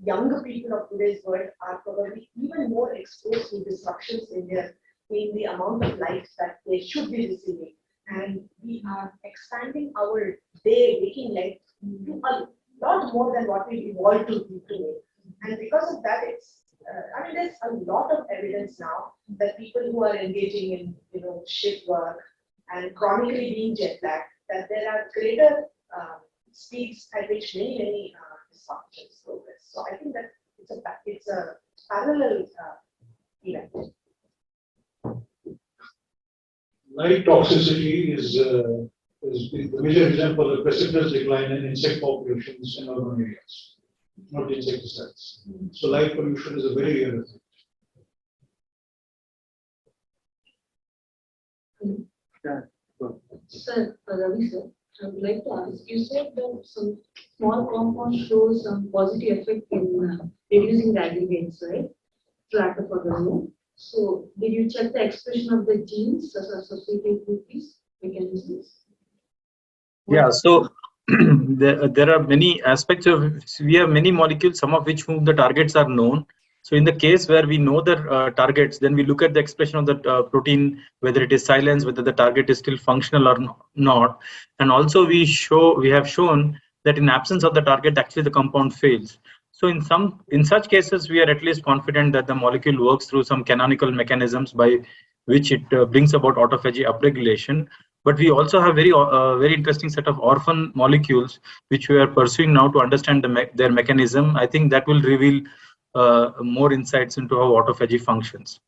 Younger people of today's world are probably even more exposed to disruptions in the amount of light that they should be receiving. And we are expanding our waking length to a lot more than what we evolved to do today. And because of that, there's a lot of evidence now that people who are engaging in shift work and chronically being jet lagged, that there are greater speeds at which many dysfunctions progress. So I think that it's a parallel event. Light toxicity is the major reason for the precipitous decline in insect populations in urban areas, not insecticides. So light pollution is a very real effect. Sir, Ravi sir, I would like to ask, you said that some small compound shows some positive effect in reducing the aggregates, right? Flatter for the room. So did you check the expression of the genes as associated with these mechanisms? Yeah, so there are many aspects of, we have many molecules, some of which whom the targets are known. So in the case where we know the targets, then we look at the expression of the protein, whether it is silenced, whether the target is still functional or not. And also we have shown that in absence of the target, actually the compound fails. So in such cases, we are at least confident that the molecule works through some canonical mechanisms by which it brings about autophagy upregulation. But we also have very interesting set of orphan molecules which we are pursuing now to understand their mechanism. I think that will reveal more insights into how autophagy functions.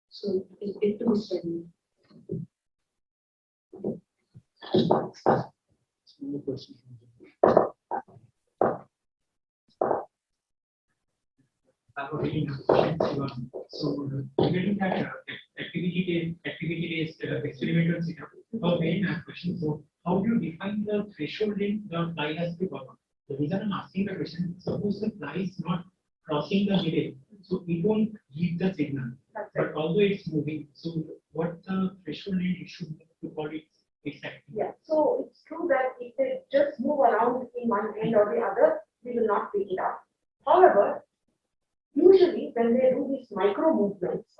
So it to be studied. I have a really nice question. So regarding that activity-based experimental setup, a very nice question. So how do you define the threshold in the fly has to be performed? The reason I'm asking the question, suppose the fly is not crossing the middle, so it won't give the signal. But although it's moving, so what the threshold it should to call it exactly? Yeah, so it's true that if they just move around in one end or the other, we will not pick it up. However, usually when they do these micro movements,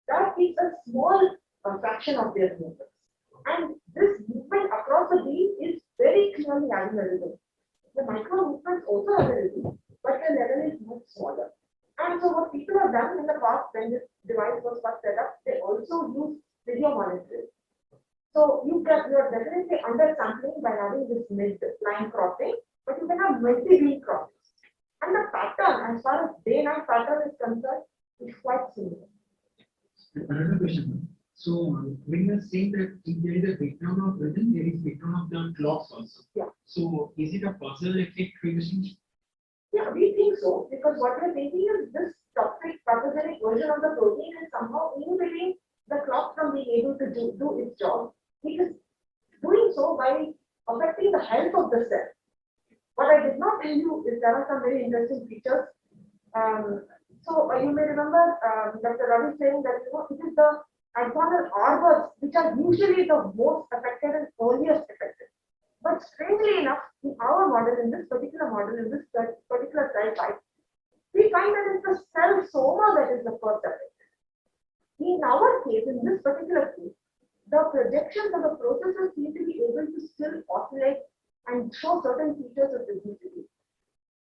that is a small fraction of their movements. And this movement across the beam is very clearly admirable. The micro movements also are available, but the level is much smaller. And so what people have done in the past when this device was first set up, they also use video monitoring. So you're definitely undersampling by having this mid-line crossing, but you can have multi-beam crossings. And the pattern, as far as day-night pattern is concerned, is quite similar. Another question. So when you are saying that if there is a breakdown of rhythm, there is breakdown of the clocks also. Yeah. So is it a causal effect reducing? Yeah, we think so, because what we're thinking is this toxic pathogenic version of the protein is somehow inhibiting the clock from being able to do its job. It is doing so by affecting the health of the cell. What I did not tell you is there are some very interesting features. So you may remember Dr. Ravi saying that it is the axonal arbors, which are usually the most affected and earliest affected. But strangely enough, in our model, in this particular model, in this particular cell type, we find that it's the cell soma that is the first affected. In our case, in this particular case, the projections of the processes seem to be able to still oscillate and show certain features of disease,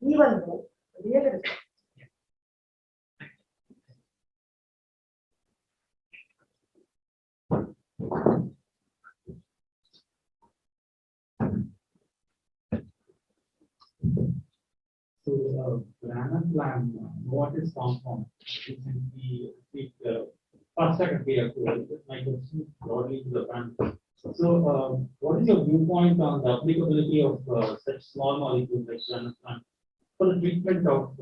even though real is So, plan, what is compound? Recently, first second my question is broadly to the plan. So, what is your viewpoint on the applicability of such small molecules like plan for the treatment of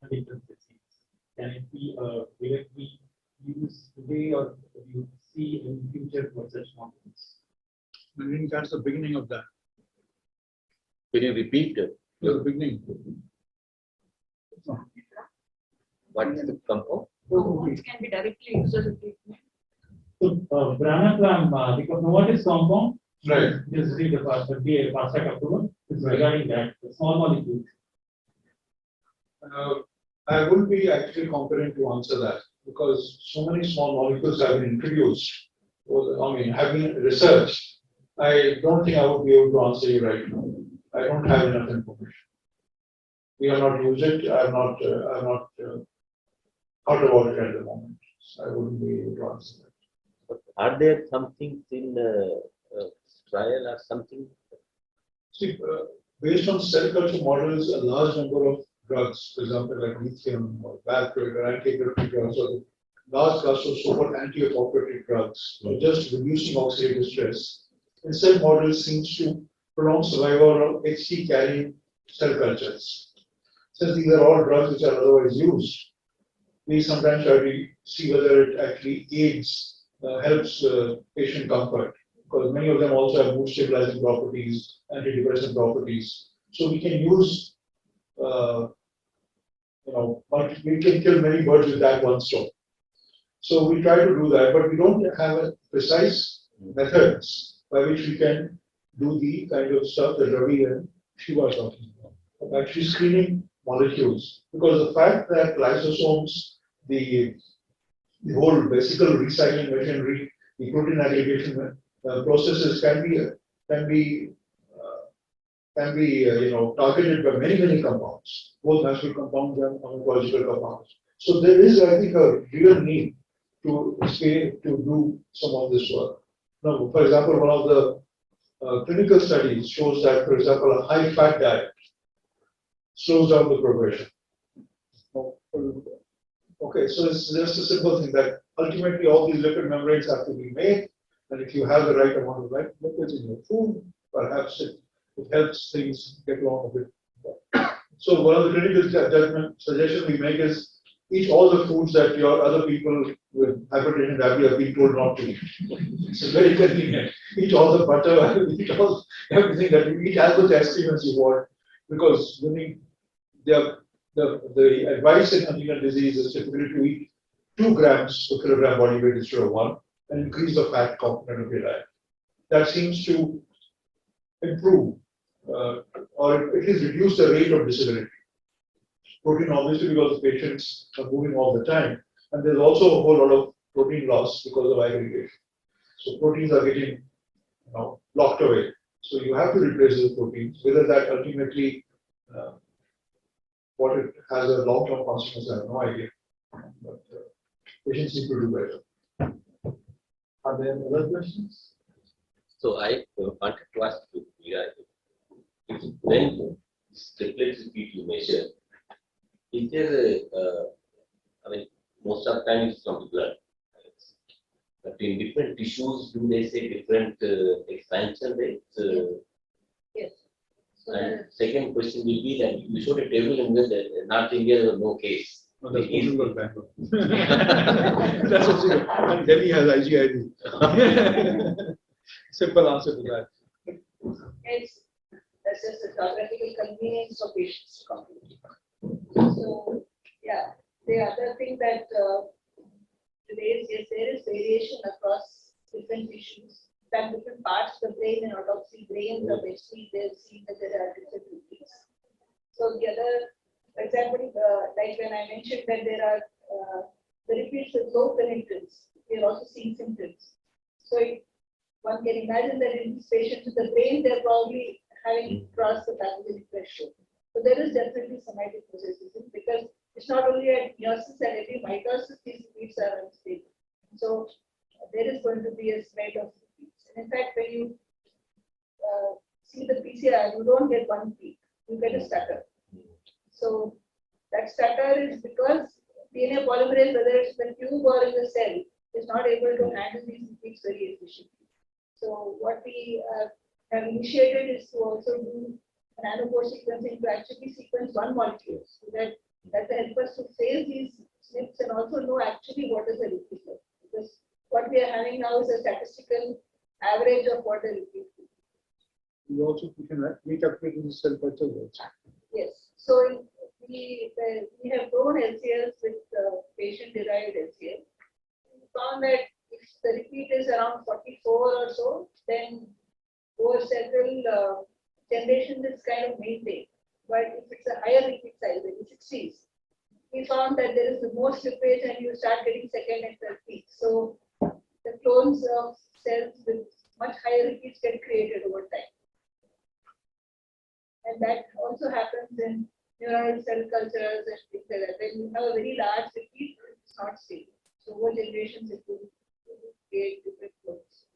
Huntington's disease? Can it be directly used today, or do you see in the future for such molecules? I think that's the beginning of that. Can you repeat The beginning. what is the compound? Hormones can be directly used as a treatment. So, Branaplam, because what is compound? Right. Just read the fast track approval. It's Right. regarding that, the small molecules. I would be actually competent to answer that because so many small molecules have been introduced, have been researched. I don't think I would be able to answer you right now. I don't have enough information. We have not used it. I'm not thought about it at the moment. So I wouldn't be able to answer that. Are there some things in trial or something? See, based on cell culture models, a large number of drugs, for example, like lithium or valproate or anti-epileptic drugs, or large class of so-called anti-apoptotic drugs, just reducing oxidative stress. In cell models seems to prolong survival of HT carrying cell cultures. Since these are all drugs which are otherwise used, we sometimes try to see whether it actually aids, helps patient comfort, because many of them also have mood stabilizing properties, antidepressant properties. So we can use, we can kill many birds with that one stone. So we try to do that, but we don't have a precise methods by which we can do the kind of stuff that Ravi and Shiva are talking about, of actually screening molecules. Because the fact that lysosomes, the whole vesicle recycling machinery, the protein aggregation processes can be targeted by many compounds, both natural compounds and pharmacological compounds. So there is, I think, a real need to do some of this work. Now, for example, one of the clinical studies shows that, for example, a high-fat diet slows down the progression. Okay, so it's just a simple thing that ultimately all these lipid membranes have to be made, and if you have the right amount of lipids in your food, perhaps it helps things get along a bit. So one of the clinical judgment suggestions we make is eat all the foods that your other people with hypertension and diabetes have been told not to eat. It's very convenient. Eat all the butter, eat all everything that you eat as much ice cream as you want, because the advice in Huntington's disease is typically to eat 2 grams per kilogram body weight instead of 1 and increase the fat component of your diet. That seems to improve or at least reduce the rate of disability. Protein, obviously, because the patients are moving all the time, and there's also a whole lot of protein loss because of aggregation. So proteins are getting locked away. So you have to replace those proteins. Whether that ultimately what it has a long-term consequence, I have no idea. But patients need to do better. Are there other questions? So I wanted to ask you, when triplets repeat you measure, is there most of the time it's from the blood. But in different tissues, do they say different expansion rates? Yes. So And second question will be that you showed a table in which North India there was no case. No, that's possible Bangalore. That's possible. And Delhi has IGID. Simple answer to that. That's just a geographical convenience of patients to come. So, yeah, the other thing that raised, yes, there is variation across different tissues, that different parts of the brain and autopsy brains of HC, they've seen that there are different repeats. So the other, for example, like when I mentioned that there are the repeats with low penetrance, we are also seeing symptoms. So one can imagine that in these patients with the brain, they're probably having crossed the pathogenic threshold. So there is definitely somatic processes because it's not only at meiosis and every mitosis, these repeats are unstable. So there is going to be a spread of repeats. And in fact, when you see the PCR, you don't get one peak, you get a stutter. So that stutter is because DNA polymerase, whether it's in the tube or in the cell, is not able to handle these repeats very efficiently. So what we have initiated is to also do nanopore sequencing to actually sequence one molecule so that will help us to phase these SNPs and also know actually what is the repeat. Because what we are having now is a statistical average of what the repeat is. We also can recalculate the cell culture rates. Yes. So we have grown LCLs with patient-derived LCL. We found that if the repeat is around 44 or so, then over several generations it's kind of maintained. But if it's a higher repeat size, in the 60s, we found that there is the more slippage and you start getting second and third peaks. So the clones of cells with much higher repeats get created over time. And that also happens in neuronal cell cultures and things like that. When you have a very large repeat, it's not stable. So over generations, it will create different clones.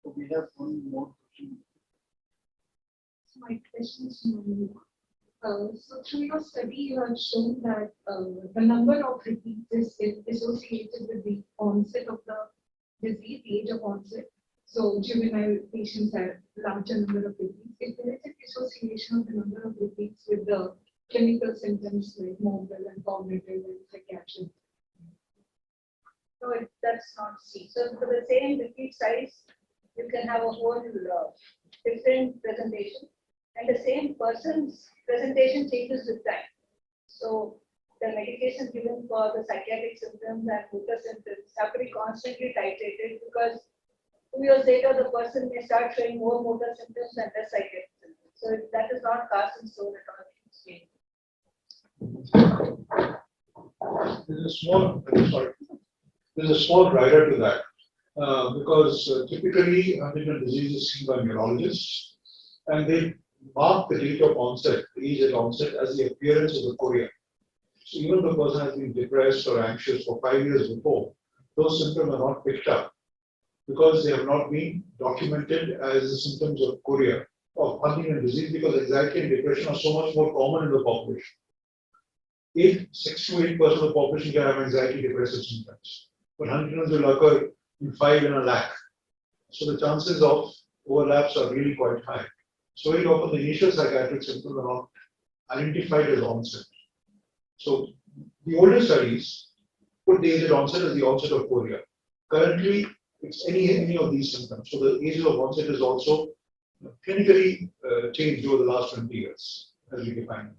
So we have one more question. So my question is so through your study, you have shown that the number of repeats is associated with the onset of the disease, the age of onset. So juvenile patients have larger number of repeats. If there is an association of the number of repeats with the clinical symptoms like morbid and cognitive and psychiatric. So that's not seen. So for the same repeat size, you can have a whole different presentation, and the same person's presentation changes with time. So the medications given for the psychiatric symptoms and motor symptoms have to be constantly titrated because 2 years later the person may start showing more motor symptoms and less psychiatric symptoms. So that is not cast in stone at all. There's a small rider to that because typically Huntington's disease is seen by neurologists and they mark the date of onset, the age at onset as the appearance of the chorea. So even if the person has been depressed or anxious for 5 years before, those symptoms are not picked up because they have not been documented as the symptoms of chorea, of Huntington's disease, because anxiety and depression are so much more common in the population. 6 to 8% of the population can have anxiety, depressive symptoms, but Huntington's will occur in 5 in a lakh. So the chances of overlaps are really quite high. So very often the initial psychiatric symptoms are not identified as onset. So the older studies put the age at onset as the onset of chorea. Currently, it's any of these symptoms. So the age of onset is also clinically changed over the last 20 years, as we define it.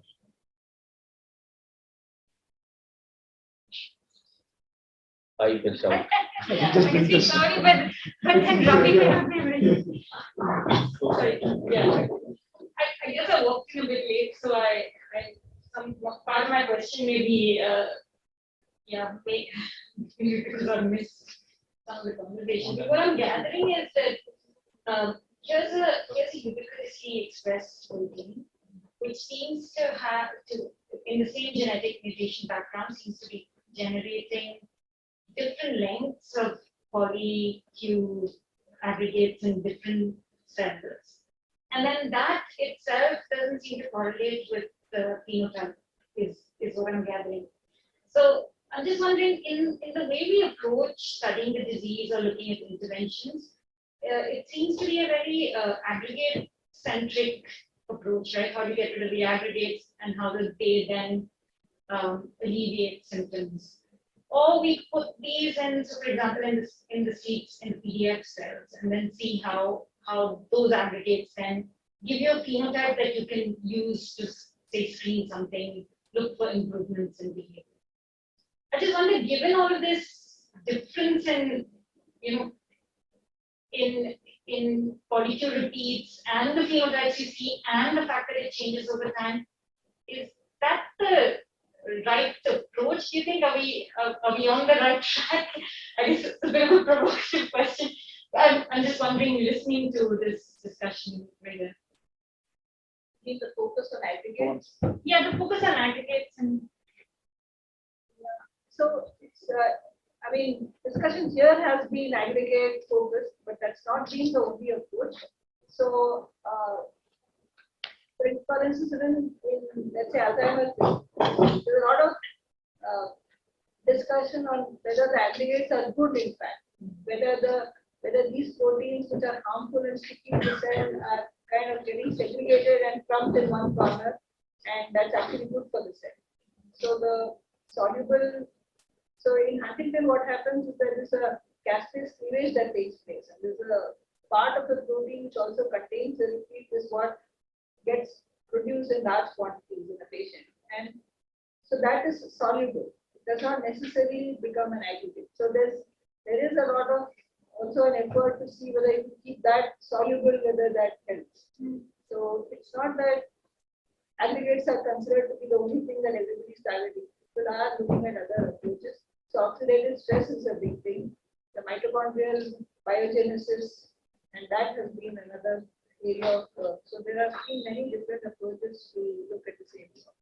I can shout. Sorry, but then Ravi cannot be ready. Sorry, yeah. I guess I walked in a bit late, so some part of my question may be, because I missed some of the conversation. But what I'm gathering is that here's a ubiquitously expressed protein, which seems to have in the same genetic mutation background, seems to be generating different lengths of poly-Q aggregates in different cells. And then that itself doesn't seem to correlate with the phenotype, is what I'm gathering. So I'm just wondering, in the way we approach studying the disease or looking at interventions, it seems to be a very aggregate-centric approach, right? How do you get rid of the aggregates and how do they then alleviate symptoms? Or we put these in, so for example, in the seats in the PDF cells, and then see how those aggregates then give you a phenotype that you can use to say screen something, look for improvements in behavior. I just wonder, given all of this difference in, in follicle repeats and the phenotypes you see and the fact that it changes over time, is that the right approach? Do you think are we on the right track? I guess it's a bit of a provocative question. I'm just wondering, listening to this discussion, whether Keep the focus on aggregates. yeah, the focus on aggregates and So it's, I mean, discussions here has been aggregate focused, but that's not been the only approach. So, for instance, in let's say Alzheimer's, there's a lot of discussion on whether the aggregates are good in fact, whether these proteins which are harmful and sticky to the cell are kind of getting segregated and clumped in one corner, and that's actually good for the cell. So the soluble, so in Huntington, what happens is there is a caspase cleavage that takes place, and there's a part of the protein which also contains the repeat is what gets produced in large quantities in a patient, and so that is soluble. It does not necessarily become an aggregate. So there is a lot of also an effort to see whether you keep that soluble, whether that helps. So it's not that aggregates are considered to be the only thing that everybody is targeting. People are looking at other approaches. So oxidative stress is a big thing. The mitochondrial biogenesis, and that has been another area of work. So there have been many different approaches to look at the same stuff.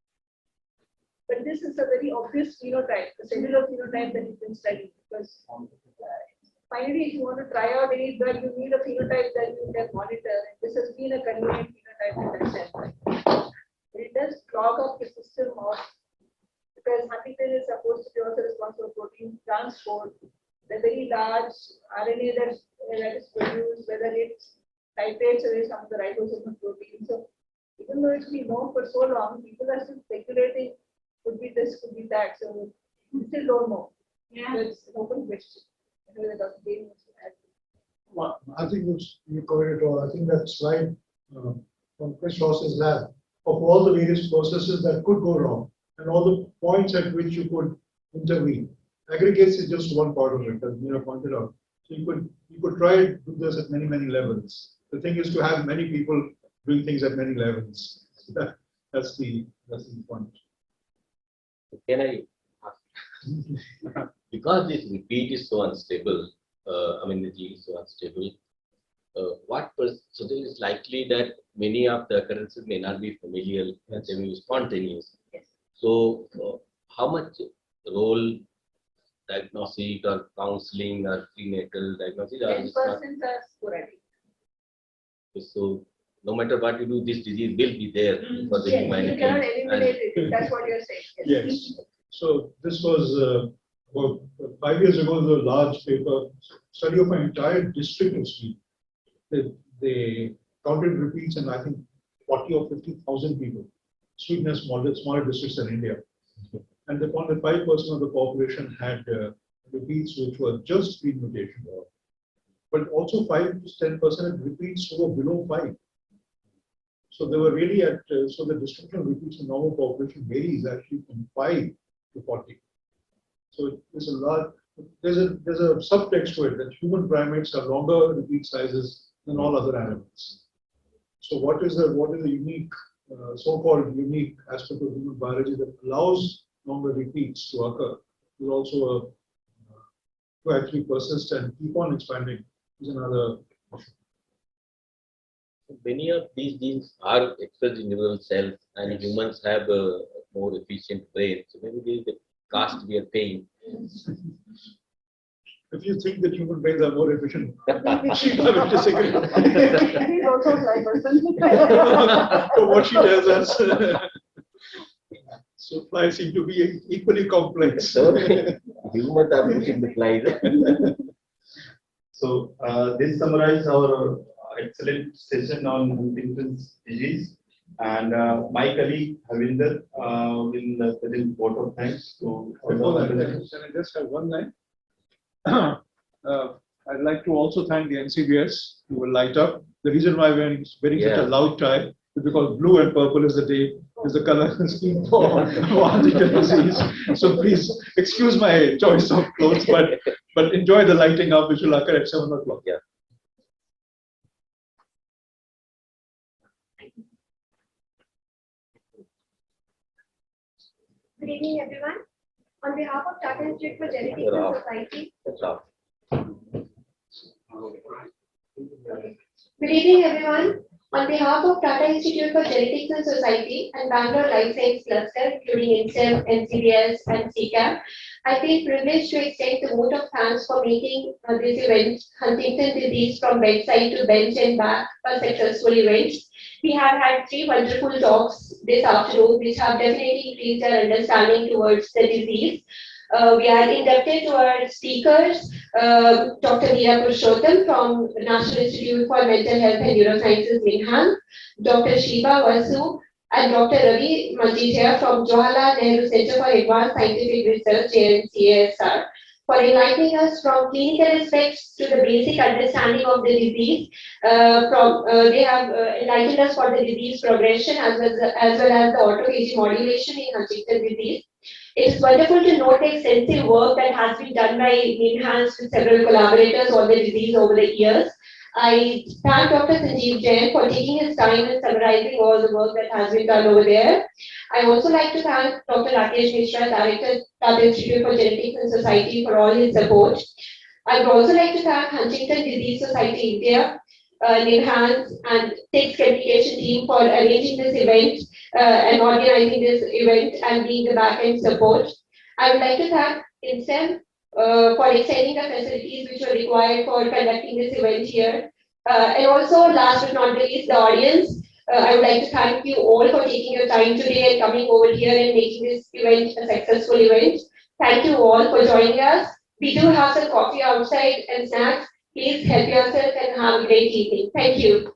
But this is a very obvious phenotype, the cellular phenotype that you can study, because finally, if you want to try out any drug, you need a phenotype that you can monitor. And this has been a convenient phenotype in that sense. But it does clog up the system of, because Huntington is supposed to be also responsible for protein transport, the very large RNA that is produced, whether it titrates away some of the ribosomal protein. So even though it's been known for so long, people are still speculating, could be this, could be that. So we still don't know. yeah. So it's an open question. Well, I think you covered it all. I think that slide from Chris Ross's lab of all the various processes that could go wrong and all the points at which you could intervene. Aggregates is just one part of it, as Mira pointed out. So you could try to do this at many levels. The thing is to have many people doing things at many levels. That's the point. Can I ask? Because this repeat is so unstable, the gene is so unstable, so there is likely that many of the occurrences may not be familial and they may be spontaneous. Yes. So how much role diagnostic or counseling or prenatal diagnosis? 10% are sporadic. So no matter what you do, this disease will be there for the Yes, humanity. you cannot eliminate it. That's what you're saying. Yes. So this was about 5 years ago. There was a large paper study of an entire district of Sweden. They counted repeats, and I think 40 or 50,000 people. Sweden has smaller districts than India, and they found that 5% of the population had repeats which were just gene mutation, but also 5 to 10% had repeats who were below 5. So they were really at so the distribution of repeats in normal population varies actually from 5 to 40. So there's a lot. There's a subtext to it that human primates have longer repeat sizes than all other animals. So what is the unique, so-called unique aspect of human biology that allows longer repeats to occur? Is also to actually persist and keep on expanding is another issue. Many of these genes are expressed in neural cells, and humans have a more efficient brain. So maybe there is a cost we are paying. If you think that human brains are more efficient, she will disagree. He's also a fly person. So what she tells us, so flies seem to be equally complex. So humans are pushing the flies. So this summarizes our excellent session on Huntington's disease. And my colleague Havinder will present vote of thanks to all the Can I organizers. just have one line? I'd like to also thank the NCBS who will light up. The reason why we're wearing such a loud tie is because blue and purple is the day is the color scheme for Huntington disease. So please excuse my choice of clothes, but enjoy the lighting up, which will occur at 7 o'clock. Yeah. Good evening, everyone. On behalf of Tata Institute for Genetics and Society. Good evening, everyone. On behalf of Tata Institute for Genetics and Society and Bangalore Life Science Cluster, including INSEM, NCBS, and CCAP, I feel privileged to extend the vote of thanks for making this event, Huntington disease from bedside to bench and back, a successful event. We have had 3 wonderful talks this afternoon, which have definitely increased our understanding towards the disease. We are inducted to our speakers, Dr. Meera Purushottam from National Institute for Mental Health and Neurosciences, NIMHANS, Dr. Shiva Vasu, and Dr. Ravi Majidhya from Jawaharlal Nehru Center for Advanced Scientific Research, JNCASR, for enlightening us from clinical aspects to the basic understanding of the disease. They have enlightened us for the disease progression as well as the autophagy modulation in Huntington disease. It is wonderful to note the extensive work that has been done by NIMHANS with several collaborators on the disease over the years. I thank Dr. Sanjeev Jain for taking his time and summarizing all the work that has been done over there. I also like to thank Dr. Rakesh Mishra, Director, Tata Institute for Genetics and Society, for all his support. I would also like to thank Huntington Disease Society India, NIMHANS, and TIGS communication team for arranging this event and organizing this event and being the back-end support. I would like to thank INSEM for extending the facilities which were required for conducting this event here. And also, last but not least, the audience. I would like to thank you all for taking your time today and coming over here and making this event a successful event. Thank you all for joining us. We do have some coffee outside and snacks. Please help yourself and have a great evening. Thank you.